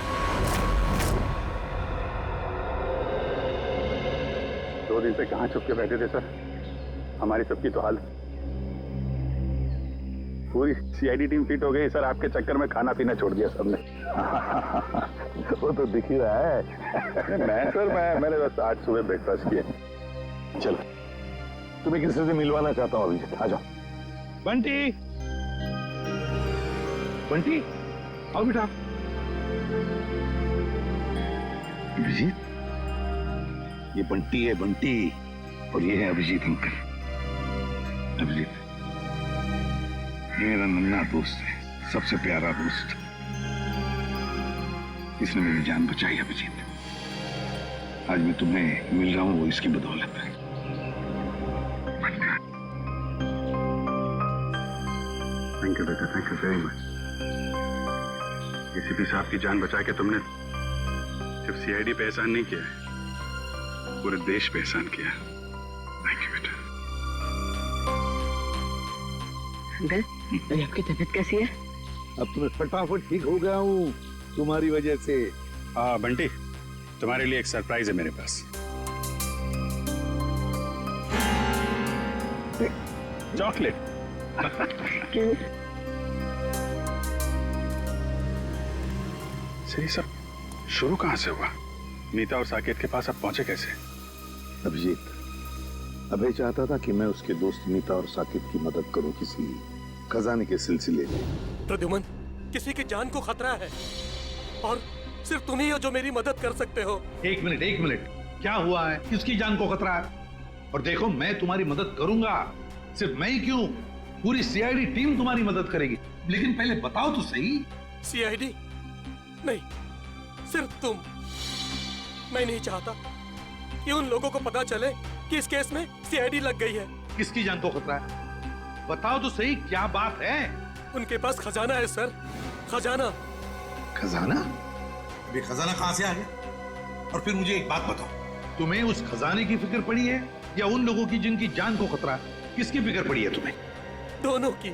2 दिन से कहाँ छुप के बैठे थे सर? हमारी सबकी तो हाल पूरी सीआईडी टीम फिट हो गई सर। आपके चक्कर में खाना पीना छोड़ दिया सबने। वो तो दिख ही रहा है। मैंने बस आज सुबह ब्रेकफास्ट किया। चलो, तुम्हें किसी से मिलवाना चाहता हूँ अभिजीत, आ जाओ। बंटी, बंटी, आओ बेटा। अभिजीत, ये बंटी है, बंटी, और ये है अभिजीत अंकल। अभिजीत ये मेरा नन्हा दोस्त है, सबसे प्यारा दोस्त। इसने मेरी जान बचाई अभिजीत। आज मैं तुम्हें मिल रहा हूँ वो इसकी बदौलत है। थैंक यू बेटा, thank you very much. ACP साहब की जान बचा के तुमने सिर्फ सीआईडी पे एहसान नहीं किया है, पूरे देश पे एहसान किया। थैंक यू बेटा। अंकल अभी आपकी तबीयत कैसी है? अब तो मैं फटाफट ठीक हो गया हूँ तुम्हारी वजह से। हाँ बंटी, तुम्हारे लिए एक सरप्राइज है मेरे पास। चॉकलेट। सही सब शुरू कहां से हुआ? मीता और साकेत के पास अब पहुंचे कैसे? अभिजीत, अभय चाहता था कि मैं उसके दोस्त मीता और साकेत की मदद करूं किसी खजाने के सिलसिले में। प्रद्युमन, किसी की जान को खतरा है और सिर्फ तुम ही हो जो मेरी मदद कर सकते हो। एक मिनट, क्या हुआ है? किसकी जान को खतरा है? और देखो, मैं तुम्हारी मदद करूंगा। सिर्फ मैं ही क्यों, पूरी सीआईडी टीम तुम्हारी मदद करेगी। लेकिन पहले बताओ तो सही। सीआईडी नहीं, सिर्फ तुम। मैं नहीं चाहता कि उन लोगों को पता चले कि इस केस में सीआईडी लग गई है। किसकी जान को खतरा है? बताओ तो सही, क्या बात है? उनके पास खजाना है सर, खजाना। खजाना? अभी खजाना कहां से आ गया? और फिर मुझे एक बात बताओ, तुम्हें उस खजाने की फिक्र पड़ी है या उन लोगों की जिनकी जान को खतरा है? किसकी फिक्र पड़ी है तुम्हें? दोनों की।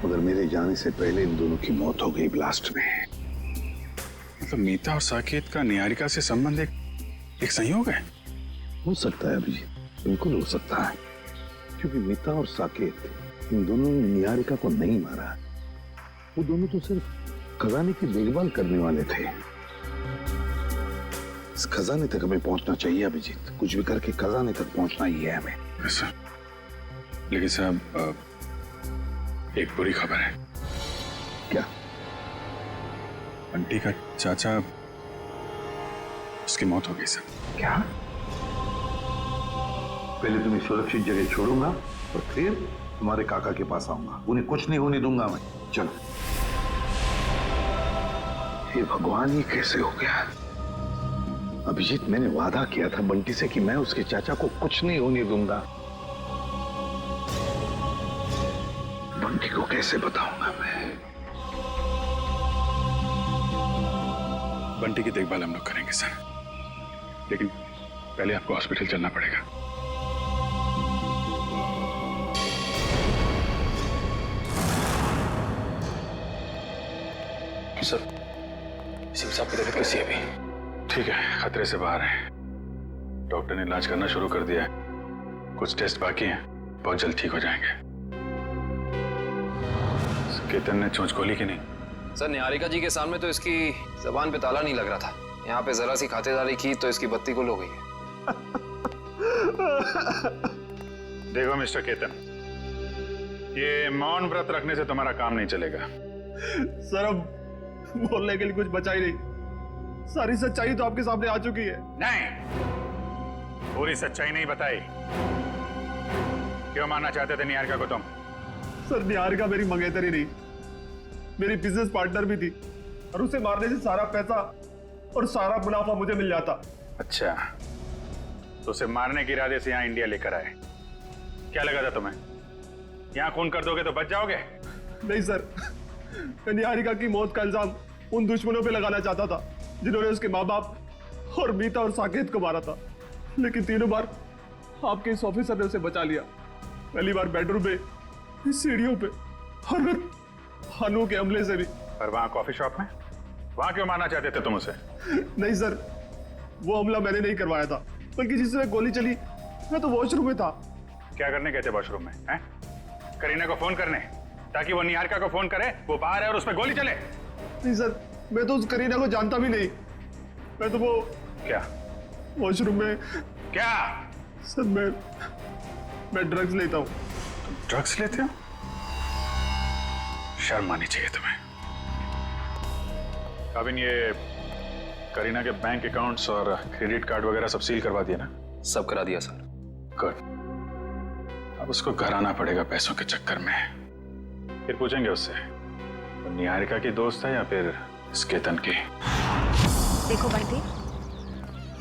मगर मेरे जाने से पहले इन दोनों की मौत हो गई ब्लास्ट में। मतलब मीता और साकेत का निहारिका से संबंध एक संयोग है? हो सकता है अभिजीत, बिल्कुल हो सकता है, क्योंकि मीता और साकेत इन दोनों ने निहारिका को नहीं मारा। वो दोनों तो सिर्फ खजाने की देखभाल करने वाले थे। इस खजाने तक हमें पहुंचना चाहिए अभिजीत, कुछ भी करके खजाने तक पहुंचना ही है हमें। ऐसा? लेकिन साहब, एक बुरी खबर है। क्या? बंटी का चाचा, उसकी मौत हो गई सर। क्या? पहले तुम्हें सुरक्षित जगह छोड़ूंगा और फिर तुम्हारे काका के पास आऊंगा। उन्हें कुछ नहीं होने दूंगा मैं। चलो। हे भगवान, ये कैसे हो गया? अभिजीत, मैंने वादा किया था बंटी से कि मैं उसके चाचा को कुछ नहीं होने दूंगा। बंटी को कैसे बताऊंगा मैं? बंटी की देखभाल हम लोग करेंगे सर, लेकिन पहले आपको हॉस्पिटल चलना पड़ेगा। सर, सिंह साहब की तबीयत कैसी है अभी? ठीक है, खतरे से बाहर है। डॉक्टर ने इलाज करना शुरू कर दिया है। कुछ टेस्ट बाकी हैं, बहुत जल्द ठीक हो जाएंगे। केतन ने चोंच खोली कि नहीं? सर, निहारिका जी के सामने तो इसकी जबान पे ताला नहीं लग रहा था। यहाँ पे जरा सी खातिरदारी की तो इसकी बत्ती गुल हो गई है। देखो मिस्टर केतन, ये मौन व्रत रखने से तुम्हारा काम नहीं चलेगा। सर, अब बोलने के लिए कुछ बचा ही नहीं। सारी सच्चाई तो आपके सामने आ चुकी है। नहीं, पूरी सच्चाई नहीं बताई। क्यों मारना चाहते थे निहारिका को तुम? सर, निहारिका मेरी मंगेतर ही नहीं, मेरी बिजनेस पार्टनर भी थी, और उसे मारने से सारा पैसा और सारा मुनाफा मुझे मिल जाता। अच्छा, तो उसे मारने के इरादे से यहाँ इंडिया लेकर आए। क्या लगा था तुम्हें यहाँ खून कर दोगे तो बच जाओगे? नहीं सर, मैं निहारिका की मौत का इल्जाम उन दुश्मनों पे लगाना चाहता था जिन्होंने उसके माँ बाप और मीता और साकेत को मारा था, लेकिन तीनों बार आपके इस ऑफिसर ने उसे बचा लिया। पहली बार बेडरूम में, सीढ़ियों पे, और फिर हनु के हमले से भी। पर वहाँ कॉफी शॉप में, वहाँ क्यों मारना चाहते थे तुम उसे? नहीं सर, वो हमला मैंने नहीं करवाया था, बल्कि जिसमें गोली चली मैं तो वॉशरूम में था। क्या करने गए थे वॉशरूम में? हैं? करीना को फोन करने, ताकि वो निहारिका को फोन करे, वो बाहर है और उस पर गोली चले। नहीं सर, मैं तो उस करीना को जानता भी नहीं। मैं तो वो क्या वॉशरूम में क्या? सर, मैं ड्रग्स लेता हूँ। तुम ड्रग्स लेते हो? शर्म आनी चाहिए तुम्हें। काबिन, ये करीना के बैंक अकाउंट्स और क्रेडिट कार्ड वगैरह सब सील करवा दिया ना? सब करा दिया सर। गुड। अब उसको घर आना पड़ेगा पैसों के चक्कर में। फिर पूछेंगे उससे वो निहारिका की दोस्त है या फिर इस केतन की। देखो बंटी,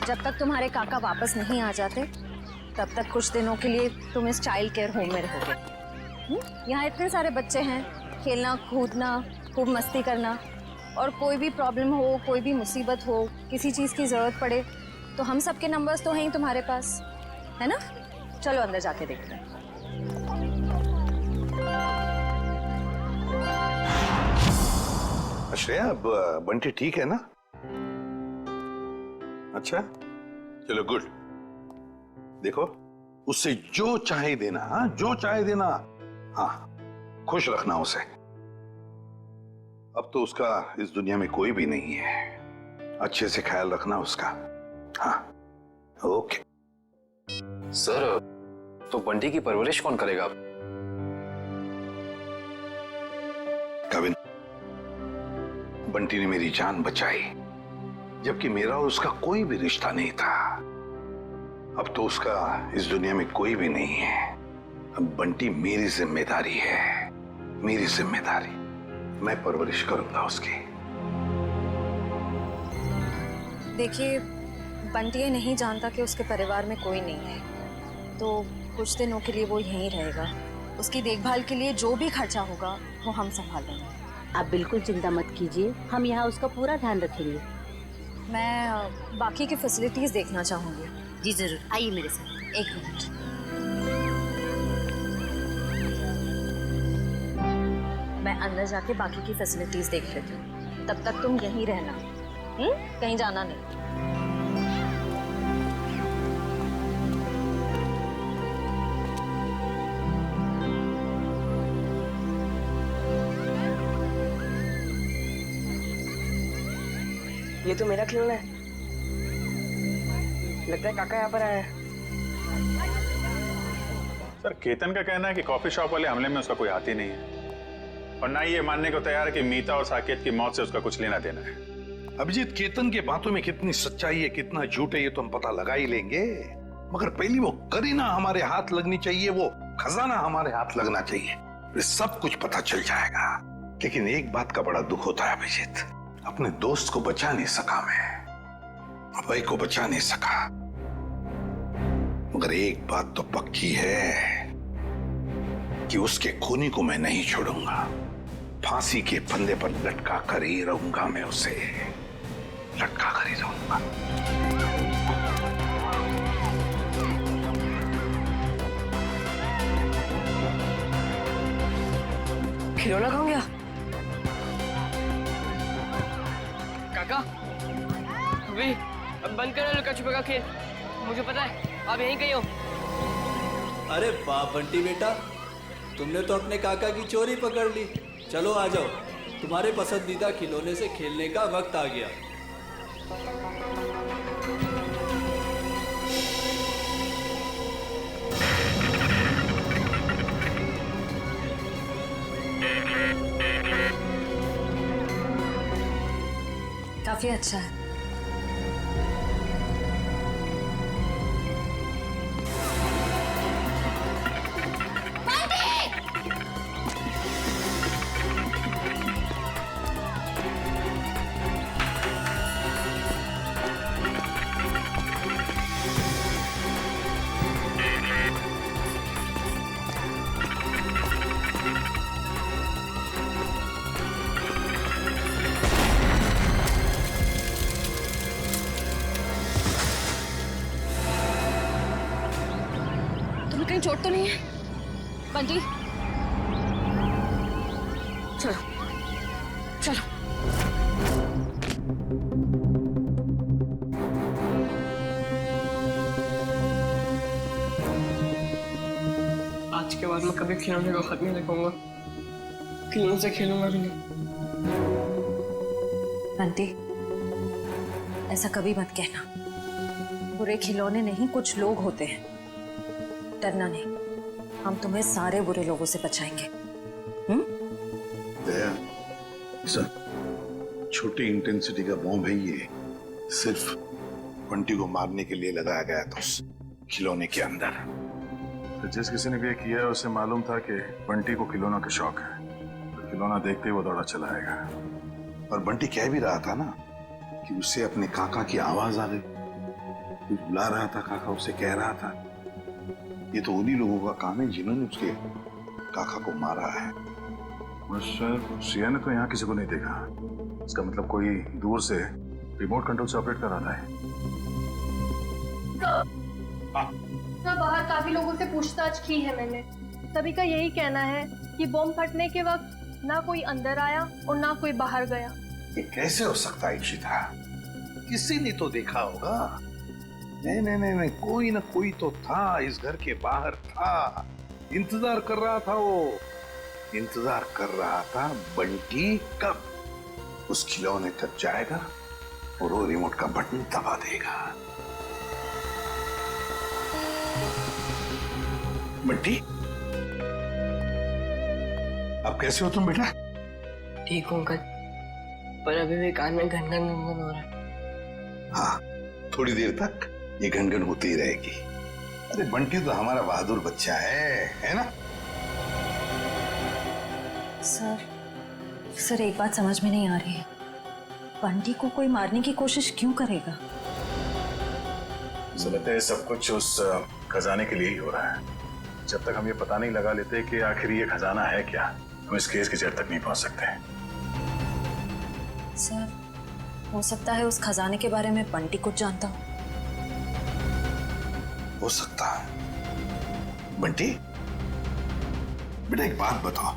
जब तक तुम्हारे काका वापस नहीं आ जाते तब तक कुछ दिनों के लिए तुम इस चाइल्ड केयर होम में रहोगे। यहाँ इतने सारे बच्चे हैं, खेलना कूदना, खूब मस्ती करना, और कोई भी प्रॉब्लम हो, कोई भी मुसीबत हो, किसी चीज़ की ज़रूरत पड़े तो हम सबके नंबर्स तो हैं ही तुम्हारे पास, है ना? चलो अंदर जाके देखते हैं। श्रेया, अब बंटी ठीक है ना? अच्छा, चलो गुड। देखो, उससे जो चाहे देना, हाँ जो चाहे देना, हाँ खुश रखना उसे। अब तो उसका इस दुनिया में कोई भी नहीं है, अच्छे से ख्याल रखना उसका। हाँ ओके। सर, तो बंटी की परवरिश कौन करेगा? कविन, बंटी ने मेरी जान बचाई, जबकि मेरा और उसका कोई भी रिश्ता नहीं था। अब तो उसका इस दुनिया में कोई भी नहीं है। अब बंटी मेरी जिम्मेदारी है, मेरी जिम्मेदारी। मैं परवरिश करूंगा उसकी। देखिए, बंटी ये नहीं जानता कि उसके परिवार में कोई नहीं है, तो कुछ दिनों के लिए वो यहीं रहेगा। उसकी देखभाल के लिए जो भी खर्चा होगा वो हम संभाल लेंगे। आप बिल्कुल चिंता मत कीजिए, हम यहाँ उसका पूरा ध्यान रखेंगे। मैं बाकी की फैसिलिटीज देखना चाहूंगी। जी जरूर, आइए मेरे साथ। एक मिनट। मैं अंदर जाके बाकी की फैसिलिटीज देख लेती हूँ, तब तक तुम यहीं रहना, कहीं जाना नहीं। ये तो मेरा खिलौना है। लगता है काका यहाँ पर आया है। सर, केतन का कहना है कि कॉफी शॉप वाले हमले में उसका कोई हाथ ही नहीं है, और ना ही ये मानने को तैयार है कि मीता और साकेत की मौत से उसका कुछ लेना देना है। अभिजीत, केतन के बातों में कितनी सच्चाई है कितना झूठ है ये तो हम पता लगा ही लेंगे, मगर पहली वो करीना हमारे हाथ लगनी चाहिए, वो खजाना हमारे हाथ लगना चाहिए, फिर सब कुछ पता चल जाएगा। लेकिन एक बात का बड़ा दुख होता है अभिजीत, अपने दोस्त को बचा नहीं सका मैं, अभय को बचा नहीं सका। मगर एक बात तो पक्की है कि उसके खूनी को मैं नहीं छोड़ूंगा। फांसी के फंदे पर लटका कर ही रहूंगा, मैं उसे लटका कर ही रहूंगा। खिलौना कहाँ गया? काका, अभी अब बंद करो लुका छुपा का खेल। मुझे पता है आप यहीं कहीं हो। अरे वाह बंटी बेटा, तुमने तो अपने काका की चोरी पकड़ ली। चलो आ जाओ, तुम्हारे पसंदीदा खिलौने से खेलने का वक्त आ गया। काफी अच्छा है। कहीं चोट तो नहीं है बंटी? चलो चलो। आज के बाद मैं कभी खिलौने को हाथ नहीं लगाऊंगा, खिलौनों से खेलूंगा भी नहीं। बंटी, ऐसा कभी मत कहना। बुरे खिलौने नहीं, कुछ लोग होते हैं। डरना नहीं, हम तुम्हें सारे बुरे लोगों से बचाएंगे। दया, सर, छोटी इंटेंसिटी का बॉम्ब है ये, सिर्फ बंटी को मारने के लिए लगाया गया था उस खिलौने के अंदर। तो जिस किसी ने भी ये किया है उसे मालूम था कि बंटी को खिलौना का शौक है, तो खिलौना देखते ही वो दौड़ा चला आएगा। और बंटी कह भी रहा था ना कि उसे अपने काका की आवाज आ गई, कुछ बुला रहा था, काका उसे कह रहा था। ये तो उन्हीं लोगों का काम है जिन्होंने उसके काका को मारा है। श्रेया ने तो यहाँ किसी को नहीं देखा, इसका मतलब कोई दूर से रिमोट कंट्रोल से ऑपरेट कर रहा है। सर, बाहर काफी लोगों से पूछताछ की है मैंने, सभी का यही कहना है कि बॉम्ब फटने के वक्त ना कोई अंदर आया और ना कोई बाहर गया। ये कैसे हो सकता है इशिता? किसी ने तो देखा होगा। नहीं नहीं नहीं नहीं, कोई ना कोई तो था, इस घर के बाहर था, इंतजार कर रहा था। वो इंतजार कर रहा था बंटी कब उस खिलौने तक जाएगा और वो रिमोट का बटन दबा देगा। बंटी, अब कैसे हो तुम बेटा? ठीक हूँ अंकल, पर अभी भी कान में घन घन हो रहा है। हाँ, थोड़ी देर तक ये घनघन होती ही रहेगी। अरे बंटी तो हमारा बहादुर बच्चा है ना? सर एक बात समझ में नहीं आ रही है, बंटी को कोई मारने की कोशिश क्यों करेगा? मुझे लगता है सब कुछ उस खजाने के लिए ही हो रहा है। जब तक हम ये पता नहीं लगा लेते कि आखिर ये खजाना है क्या, हम इस केस की जड़ तक नहीं पहुंच सकते। सर, हो सकता है उस खजाने के बारे में बंटी कुछ जानता हो सकता है। बंटी बेटा, एक बात बताओ,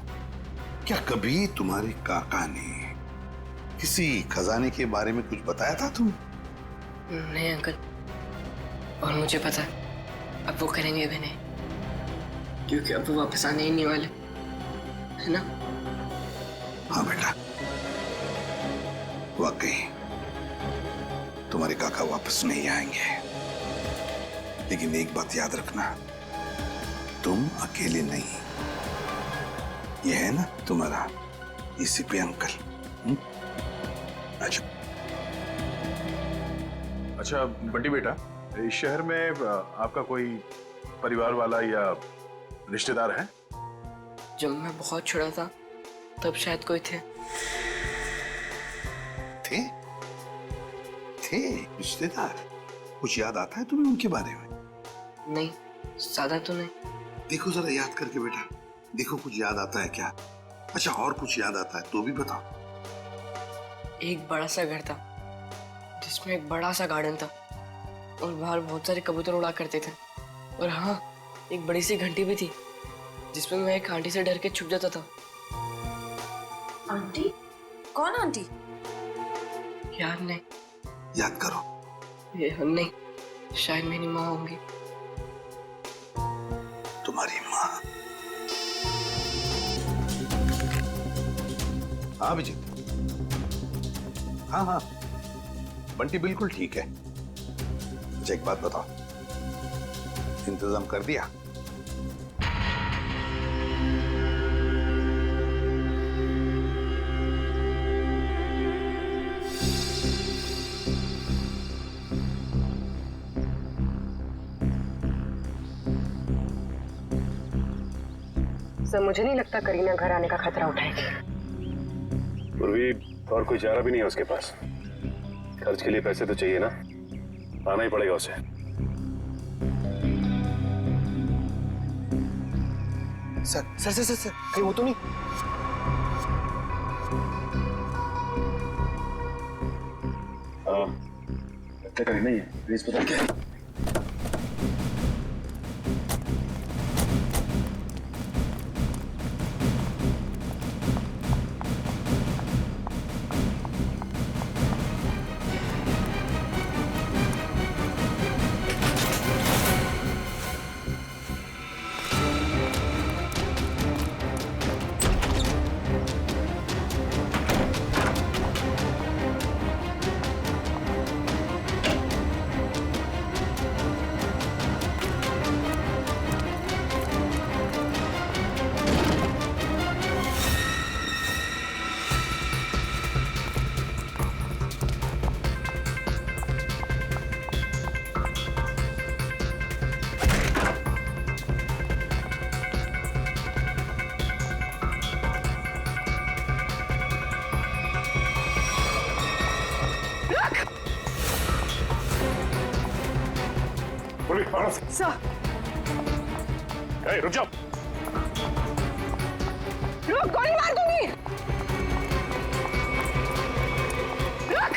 क्या कभी तुम्हारे काका ने किसी खजाने के बारे में कुछ बताया था तुम? नहीं अंकल, और मुझे पता है अब वो करेंगे भी नहीं, क्योंकि अब वो वापस आने ही नहीं वाले, है ना? हाँ बेटा, वाकई तुम्हारे काका वापस नहीं आएंगे। लेकिन एक बात याद रखना, तुम अकेले नहीं। ये है ना तुम्हारा एसीपी अंकल। अच्छा बंटी बेटा, इस शहर में आपका कोई परिवार वाला या रिश्तेदार है? जब मैं बहुत छोटा था तब शायद कोई थे। थे रिश्तेदार? कुछ याद आता है तुम्हें उनके बारे में? नहीं, ज्यादा तो नहीं। देखो जरा याद करके बेटा, देखो कुछ याद आता है क्या? अच्छा, और कुछ याद आता है तो भी बताओ। एक बड़ा सा घर था जिसमें एक बड़ा सा गार्डन था और बाहर बहुत सारे कबूतर उड़ा करते थे। और हाँ, एक बड़ी सी घंटी भी थी जिसमें मैं एक आंटी से डर के छुप जाता था। आंटी? कौन आंटी? याद नहीं। याद करो। ये नहीं, शायद मेरी माँ होंगी। तुम्हारी माँ? हाँ अभिजीत, हाँ हाँ, बंटी बिल्कुल ठीक है। अच्छा एक बात बताओ, इंतजाम कर दिया? सर, मुझे नहीं लगता करीना घर आने का खतरा उठाएगी। पूर्वी और कोई चारा भी नहीं है उसके पास। खर्च के लिए पैसे तो चाहिए ना, आना ही पड़ेगा उसे। Sir sir sir sir, sir कहीं वो तो नहीं? हाँ, लगता कहीं नहीं है। प्लीज पता क्या है? सर, रुक जाओ। रुक, गोली मार दूंगी। रुक।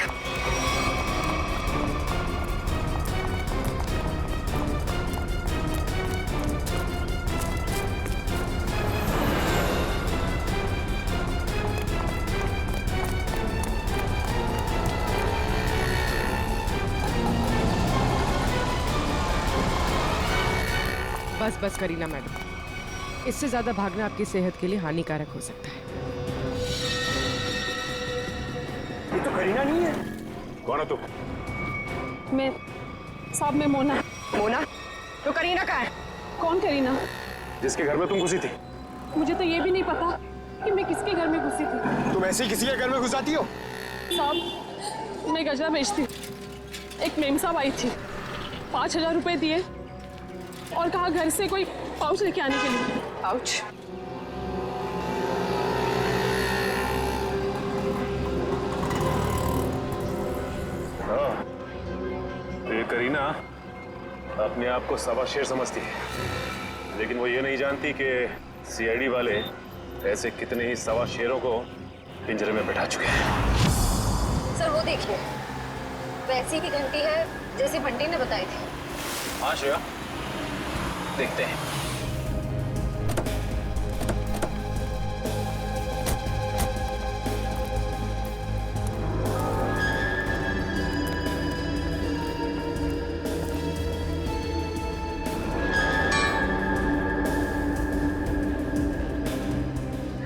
बस बस करीना मैडम, इससे ज्यादा भागना आपकी सेहत के लिए हानिकारक हो सकता है। ये तो करीना नहीं है। कौन है तू? मैं साहब, मैं मोना। मोना? तो करीना कहाँ है? कौन करीना? जिसके घर में तुम घुसी थी। मुझे तो ये भी नहीं पता कि मैं किसके घर में घुसी थी। तुम ऐसे ही किसी के घर में घुस जाती हो? साहब, मैं गजरा बेचती हूँ। एक मेम साहब आई थी, 5,000 रुपए दिए और कहा घर से कोई पाउच लेके आने के लिए। पाउच? हाँ, ये करीना अपने आप को सवा शेर समझती है, लेकिन वो ये नहीं जानती कि सीआईडी वाले ऐसे कितने ही सवा शेरों को पिंजरे में बैठा चुके हैं। सर वो देखिए, वैसी ही घंटी है जैसी बंटी ने बताई थी। हाँ श्रेया, देखते हैं।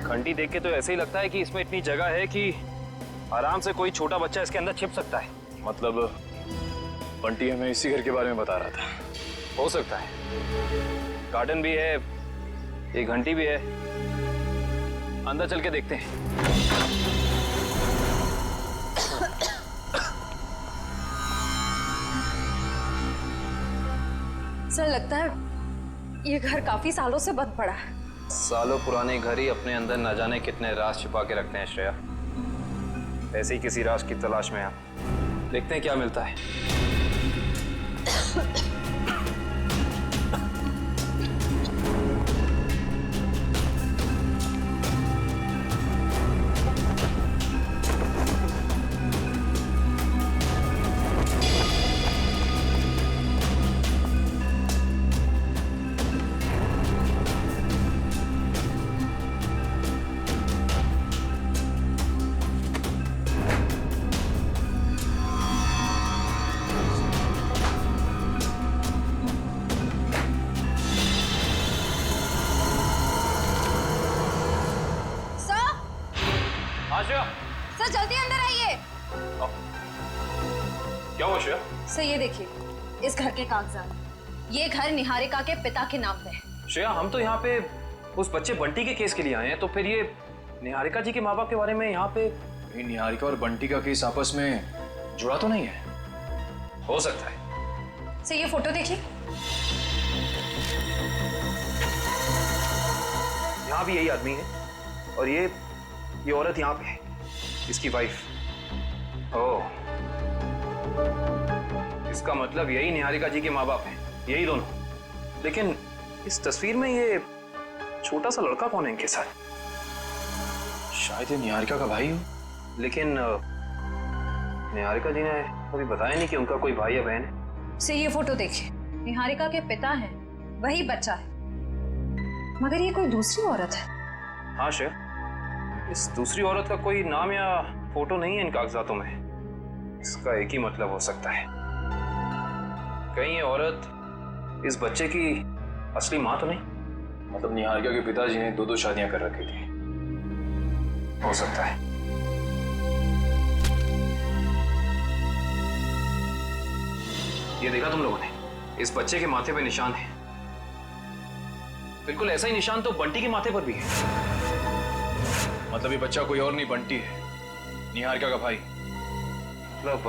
घंटी देख के तो ऐसे ही लगता है कि इसमें इतनी जगह है कि आराम से कोई छोटा बच्चा इसके अंदर छिप सकता है। मतलब बंटी हमें इसी घर के बारे में बता रहा था। हो सकता है, गार्डन भी है, एक घंटी भी है। अंदर चल के देखते हैं। सर लगता है ये घर काफी सालों से बंद पड़ा है। सालों पुराने घर ही अपने अंदर न जाने कितने राज छिपा के रखते हैं श्रेया। ऐसे ही किसी राज की तलाश में आप देखते हैं क्या मिलता है। सर जल्दी अंदर आइए। क्या हुआ श्रेया? सर ये देखिए, इस घर के कागजात। ये घर निहारिका के पिता के नाम पे है। श्रेया, हम तो यहाँ पे उस बच्चे बंटी के केस के लिए आए हैं, तो फिर ये निहारिका जी के माँ बाप के बारे में यहाँ पे? निहारिका और बंटी का केस आपस में जुड़ा तो नहीं है? हो सकता है। सर ये फोटो देखिए। यहाँ भी यही आदमी है और ये औरत यहाँ पे है, इसकी वाइफ। ओह, इसका मतलब यही निहारिका जी के माँ बाप हैं, यही दोनों। लेकिन इस तस्वीर में ये छोटा सा लड़का कौन है इनके साथ? शायद ये निहारिका का भाई हो। लेकिन निहारिका जी ने कभी बताया नहीं कि उनका कोई भाई या बहन है। से ये फोटो देखिए, निहारिका के पिता हैं, वही बच्चा है, मगर ये कोई दूसरी औरत है। हाँ श्रेया, इस दूसरी औरत का कोई नाम या फोटो नहीं है इन कागजातों में। इसका एक ही मतलब हो सकता है, कहीं ये औरत इस बच्चे की असली माँ तो नहीं? मतलब निहारिका के पिताजी ने 2-2 शादियां कर रखी थी। हो सकता है। ये देखा तुम लोगों ने, इस बच्चे के माथे पे निशान है। बिल्कुल ऐसा ही निशान तो बंटी के माथे पर भी है। मतलब ये बच्चा कोई और नहीं, बंटी है, निहारिका का भाई। मतलब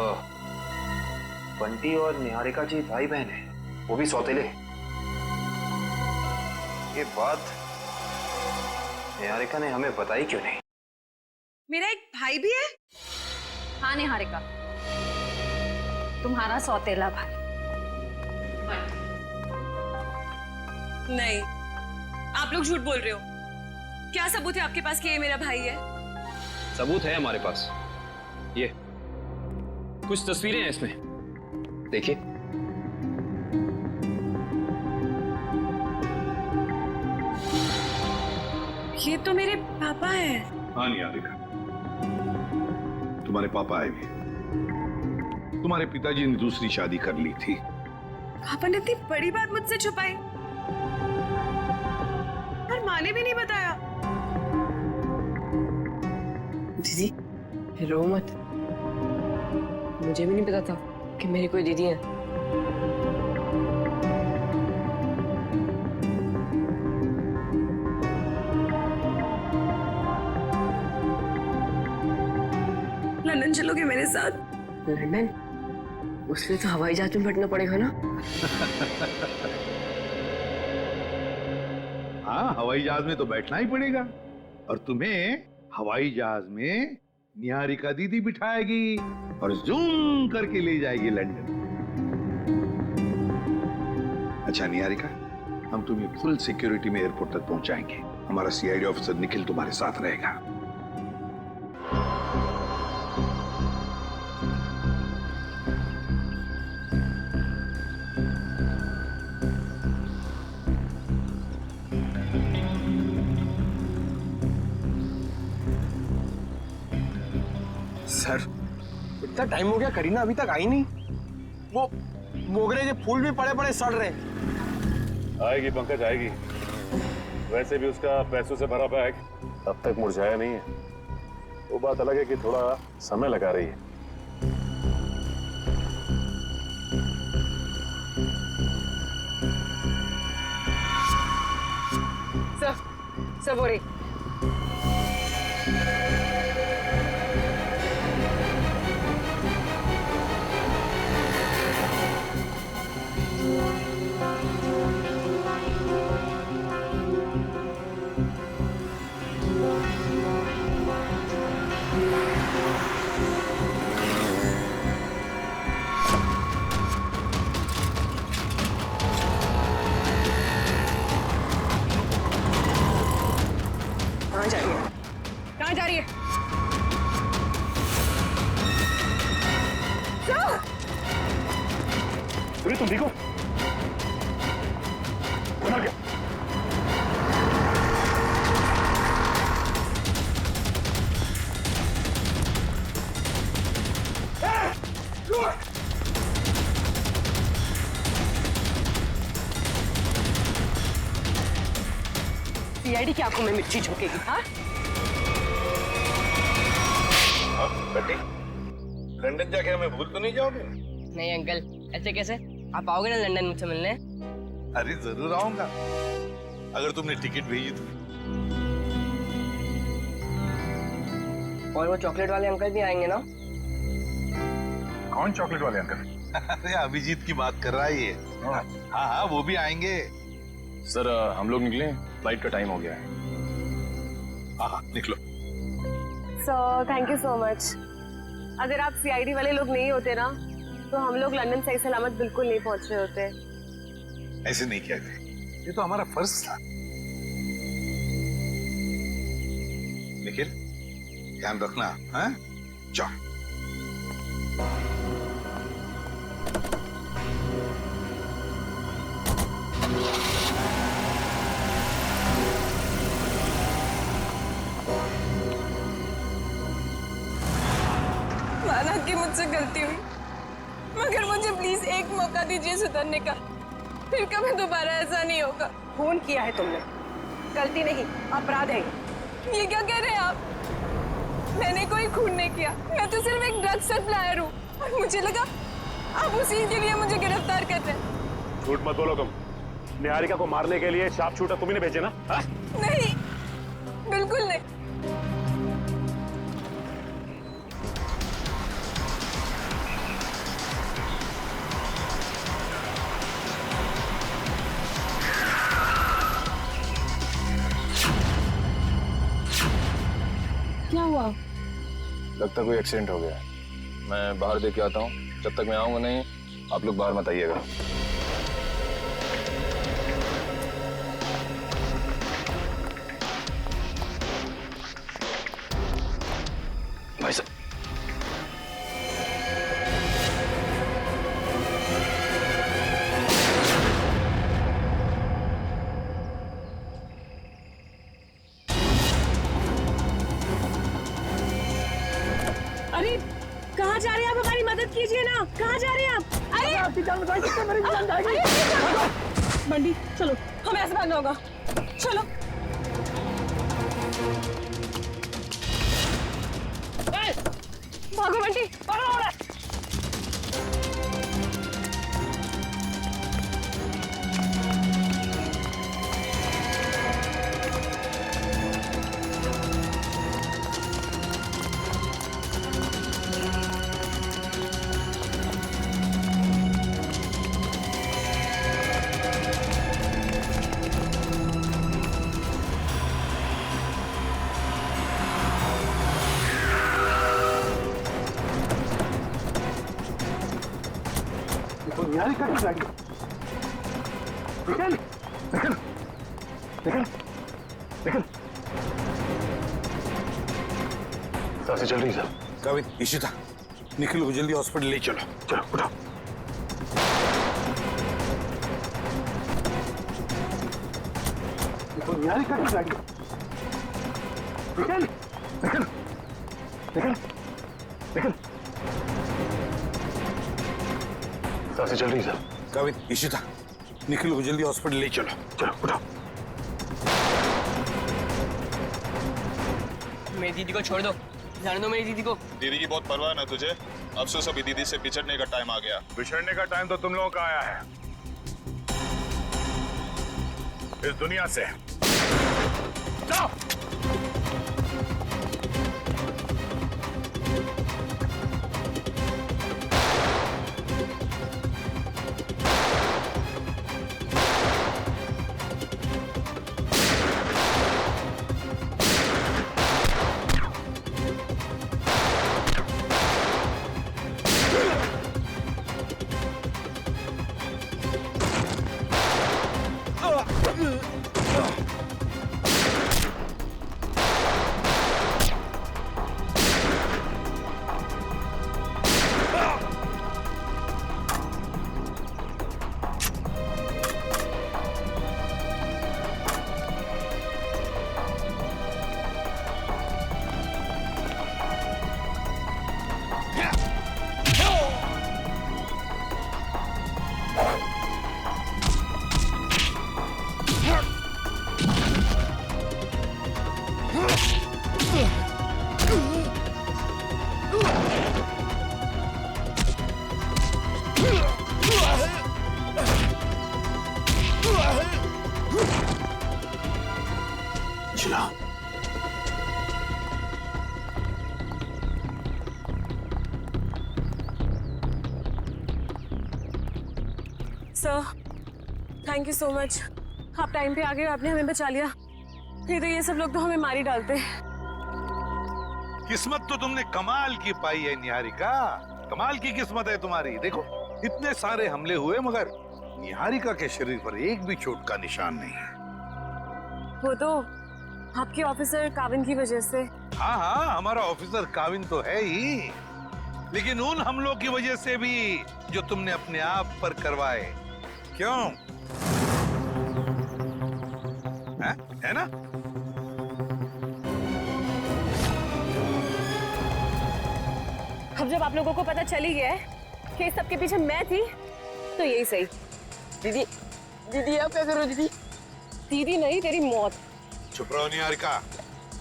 बंटी और निहारिका जी भाई बहन है, वो भी सौतेले। ये बात निहारिका ने हमें बताई क्यों नहीं? मेरा एक भाई भी है। हाँ निहारिका, तुम्हारा सौतेला भाई। नहीं, आप लोग झूठ बोल रहे हो। क्या सबूत है आपके पास कि ये मेरा भाई है? सबूत है हमारे पास, ये कुछ तस्वीरें हैं इसमें, देखिए। ये तो मेरे पापा हैं। हाँ निहारिका, तुम्हारे पापा आए भी। तुम्हारे पिताजी ने दूसरी शादी कर ली थी। पापा ने इतनी बड़ी बात मुझसे छुपाई। मैंने भी नहीं बताया। दीदी रो मत, मुझे भी नहीं पता था कि मेरी कोई दीदी है। लंदन चलोगे मेरे साथ? लंदन? उसके लिए तो हवाई जहाज में बैठना पड़ेगा ना। हाँ, हवाई जहाज में तो बैठना ही पड़ेगा, और तुम्हें हवाई जहाज में निहारिका दीदी बिठाएगी और जूम करके ले जाएगी लंदन। अच्छा निहारिका, हम तुम्हें फुल सिक्योरिटी में एयरपोर्ट तक पहुंचाएंगे। हमारा सीआईडी ऑफिसर निखिल तुम्हारे साथ रहेगा। सर, इतना टाइम हो गया, करीना अभी तक आई नहीं। वो मोगरे के फूल भी पड़े पड़े सड़ रहे। आएगी पंकज, आएगी। वैसे भी उसका पैसों से भरा बैग अब तक मुरझाया नहीं है। वो बात अलग है कि थोड़ा समय लगा रही है। सब हो रही। कहाँ जा रही है? अरे तुम ठीक हो? मर गया। सीआईडी की आंखों में मिर्ची झोंकेगी। हाँ बेटी, लंदन जाके हमें भूल तो नहीं जाओगे? नहीं अंकल, ऐसे कैसे? आप आओगे ना लंदन मुझसे मिलने? अरे जरूर आऊंगा, अगर तुमने टिकट भेजी तो। और वो चॉकलेट वाले अंकल भी आएंगे ना? कौन चॉकलेट वाले अंकल? अरे अभिजीत की बात कर रहा है ये। हाँ हाँ, वो भी आएंगे। सर हम लोग निकले, फ्लाइट का टाइम हो गया है। हाँ निकलो। Sir thank you so much. अगर आप सीआईडी वाले लोग नहीं होते ना, तो हम लोग लंदन सही सलामत बिल्कुल नहीं पहुंच रहे होते। ऐसे नहीं कहते, ये तो हमारा फर्ज था। निखिल, ध्यान रखना। हाँ जाओ। माना कि मुझसे गलती हुई, मगर मुझे प्लीज एक मौका दीजिए सुधरने का। फिर कभी दोबारा ऐसा नहीं होगा। खून किया है तुमने, गलती नहीं अपराध है। ये क्या कह रहे हैं आप? मैंने कोई खून नहीं किया, मैं तो सिर्फ एक ड्रग सप्लायर हूँ। और मुझे लगा आप उसी के लिए मुझे गिरफ्तार कर रहे हैं। झूठ मत बोलो तुम। निहारिका को मारने के लिए शार्प शूटर तुम्ही ने भेजे ना? नहीं, बिल्कुल नहीं। क्या हुआ? लगता कोई एक्सीडेंट हो गया है। मैं बाहर देख के आता हूँ। जब तक मैं आऊंगा नहीं, आप लोग बाहर मत आइएगा। भाई साहब, अरे कहाँ जा रहे हैं आप? हमारी मदद कीजिए ना। कहाँ जा रहे हैं आप? अरे आपकी जान बचाई सकते, मेरी जान जाएगी। बंडी चलो, हमें ऐसे भागना होगा। चलो। भागो बंटी, भागो उड़ा। निहारिका की गाड़ी। निकल निकल निकल निकल। सांसें चल रही सर। काविन, इशिता, निखिल को जल्दी हॉस्पिटल ले चलो। चलो उठो। निहारिका की गाड़ी। निकल निकल निकल निकल। सांसें चल रही सर। काविन, इशिता, निखिल को जल्दी हॉस्पिटल ले चलो। चलो उठो। मेरी दीदी को छोड़ दो, जाने दो मेरी दीदी को। दीदी की बहुत परवाह ना तुझे। अफसोस अभी दीदी से बिछड़ने का टाइम आ गया। बिछड़ने का टाइम तो तुम लोगों का आया है, इस दुनिया से। जाओ। चला। Sir, thank you so much. आप टाइम पे आ गए, आपने हमें बचा लिया। नहीं तो ये सब लोग तो हमें मार ही डालते। किस्मत तो तुमने कमाल की पाई है निहारिका, कमाल की किस्मत है तुम्हारी। देखो इतने सारे हमले हुए मगर निहारिका के शरीर पर एक भी चोट का निशान नहीं है। वो तो आपके ऑफिसर काविन की वजह से। हाँ हाँ, हमारा ऑफिसर काविन तो है ही, लेकिन उन हमलों की वजह से भी जो तुमने अपने आप पर करवाए। क्यों? है ना? अब जब आप लोगों को पता चल ही गया है कि इस सबके पीछे मैं थी, तो यही सही। दीदी, दीदी आप क्या करो दीदी? दीदी नहीं, तेरी मौत। चुप रहो निहारिका,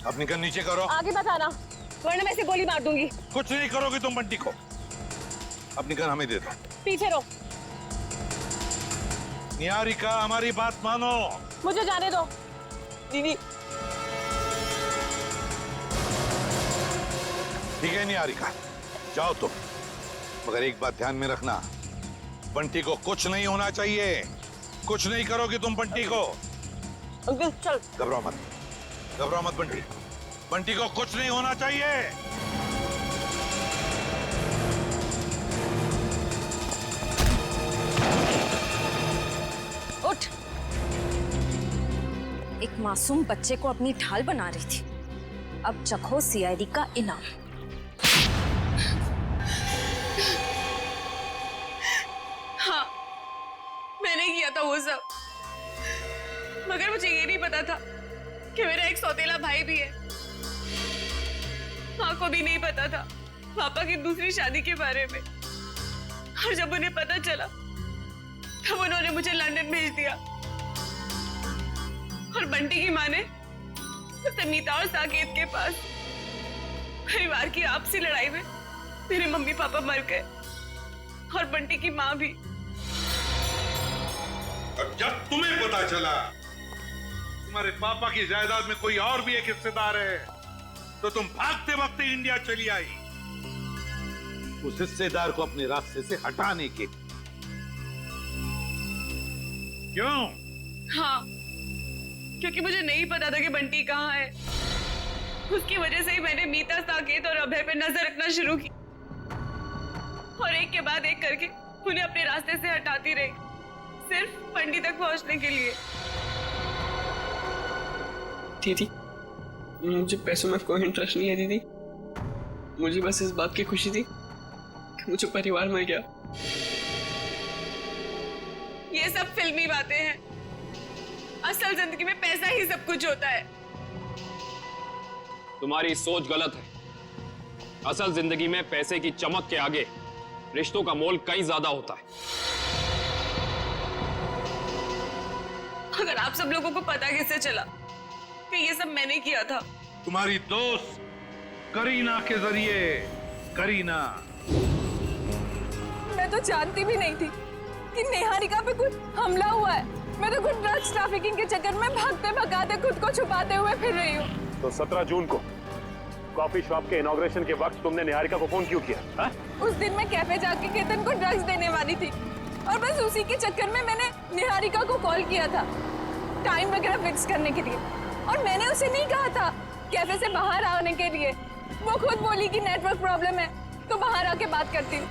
अपनी गन नीचे करो। आगे मत आना, वरना मैं इसे गोली मार दूंगी। कुछ नहीं करोगी तुम बंटी को। अपनी गन हमें दे दो। पीछे रहो। निहारिका हमारी बात मानो। मुझे जाने दो दीदी। ठीक है निहारिका, जाओ तुम, मगर एक बात ध्यान में रखना, बंटी को कुछ नहीं होना चाहिए। कुछ नहीं करोगी तुम बंटी को। अंकल चल। घबराओ मत, घबराओ मत बंटी, बंटी को कुछ नहीं होना चाहिए। उठ। एक मासूम बच्चे को अपनी ढाल बना रही थी, अब चखो सीआईडी का इनाम। हाँ, मैंने किया था वो सब, मगर मुझे ये नहीं पता था कि मेरा एक सौतेला भाई भी है। माँ को भी नहीं पता था पापा की दूसरी शादी के बारे में, और जब उन्हें पता चला तब उन्होंने मुझे लंदन भेज दिया। और बंटी की माँ ने उसे मीता और साकेत के पास परिवार की आपसी लड़ाई में मेरे मम्मी पापा मर गए और बंटी की माँ भी। और जब तुम्हें पता चला तुम्हारे पापा की जायदाद में कोई और भी एक हिस्सेदार है, तो तुम भागते भागते इंडिया चली आई उस हिस्सेदार को अपने रास्ते से हटाने के। क्यों? हाँ, क्योंकि मुझे नहीं पता था कि बंटी कहाँ है। उसकी वजह से ही मैंने मीता, साकेत और अभय पे नजर रखना शुरू की और एक के बाद एक करके उन्हें अपने रास्ते से हटाती रही, सिर्फ बंटी तक पहुंचने के लिए। दीदी, मुझे पैसों में कोई इंटरेस्ट नहीं है दीदी। मुझे बस इस बात की खुशी थी कि मुझे परिवार मिल गया। ये सब फिल्मी बातें हैं, असल जिंदगी में पैसा ही सब कुछ होता है। तुम्हारी सोच गलत है। असल जिंदगी में पैसे की चमक के आगे रिश्तों का मोल कहीं ज्यादा होता है। अगर आप सब लोगों को पता कैसे चला कि ये सब मैंने किया था? तुम्हारी दोस्त करीना के जरिए। करीना, मैं तो जानती भी नहीं थी कि निहारिका पे कुछ हमला हुआ है। मैं तो कुछ ड्रग्स ट्रैफिकिंग के चक्कर में भागते भगाते खुद को छुपाते हुए फिर रही हूँ। तो 17 जून को कॉफी शॉप के इनॉग्रेशन के वक्त तुमने निहारिका को फोन क्यों किया? हा? उस दिन मैं कैफे जाके केतन को ड्रग्स देने वाली थी और बस उसी के चक्कर में मैंने निहारिका को कॉल किया था टाइम वगैरह फिक्स करने के लिए। और मैंने उसे नहीं कहा था कैफे से बाहर आने के लिए। वो खुद बोली कि नेटवर्क प्रॉब्लम है तो बाहर आके बात करती हूँ।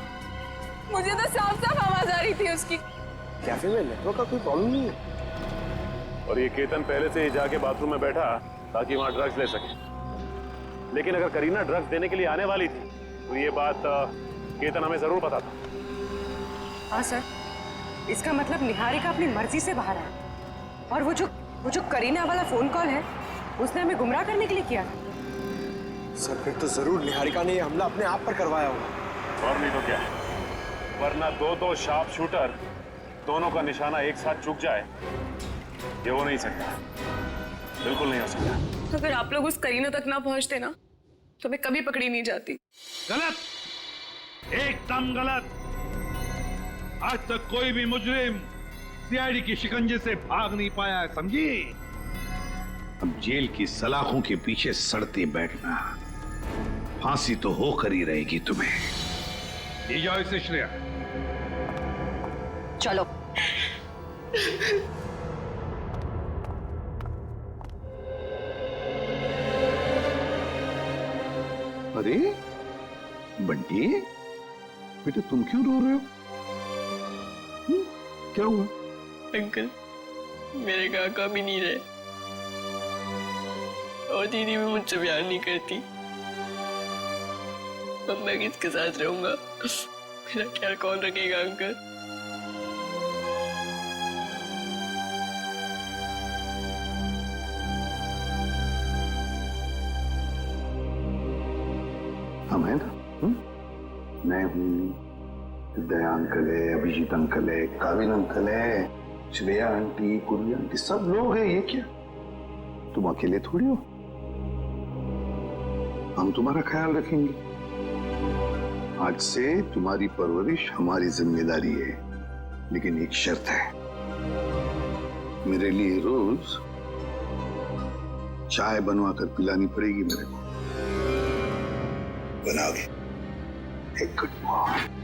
मुझे तो साफ साफ आवाज आ रही थी उसकी। कैफे में नेटवर्क का कोई प्रॉब्लम नहीं है। और ये केतन पहले से ही जाके बाथरूम में बैठा ताकि वहां ड्रग्स ले सके। लेकिन अगर करीना ड्रग्स देने के लिए आने वाली थी तो ये बात केतन हमें जरूर पता था। हाँ सर, इसका मतलब निहारिका अपनी मर्जी से बाहर आया और वो जो करीना वाला फोन कॉल है उसने हमें गुमराह करने के लिए किया था। सर फिर तो जरूर निहारिका ने ये हमला अपने आप पर करवाया होगा। और नहीं तो क्या, वरना दो शार्प शूटर दोनों का निशाना एक साथ चूक जाए, ये हो नहीं सकता, बिल्कुल नहीं हो सकता। अगर आप लोग उस करीना तक ना पहुंचते ना तो मैं कभी पकड़ी नहीं जाती। गलत, एकदम गलत। आज तक कोई भी मुजरिम सीआईडी की शिकंजे से भाग नहीं पाया, समझी? अब जेल की सलाखों के पीछे सड़ते बैठना, फांसी तो होकर ही रहेगी तुम्हें। ले जाओ इसे श्रेया। चलो। अरे बंटी, बेटा तुम क्यों रो रहे हो? क्या हुआ? अंकल, मेरे काका भी नहीं रहे और दीदी भी मुझसे प्यार नहीं करती। अब मैं किसके साथ रहूंगा? मेरा ख्याल कौन रखेगा अंकल? हम हैं ना? मैं हूँ, दया अंकल है, अभिजीत अंकल है, काविन अंकल है, श्रेया आंटी, कुरी आंटी, सब लोग हैं। ये क्या, तुम अकेले थोड़ी हो? हम तुम्हारा ख्याल रखेंगे। आज से तुम्हारी परवरिश हमारी जिम्मेदारी है, लेकिन एक शर्त है, मेरे लिए रोज चाय बनवा कर पिलानी पड़ेगी मेरे को। बनाओगे? एक गुड मॉर्निंग।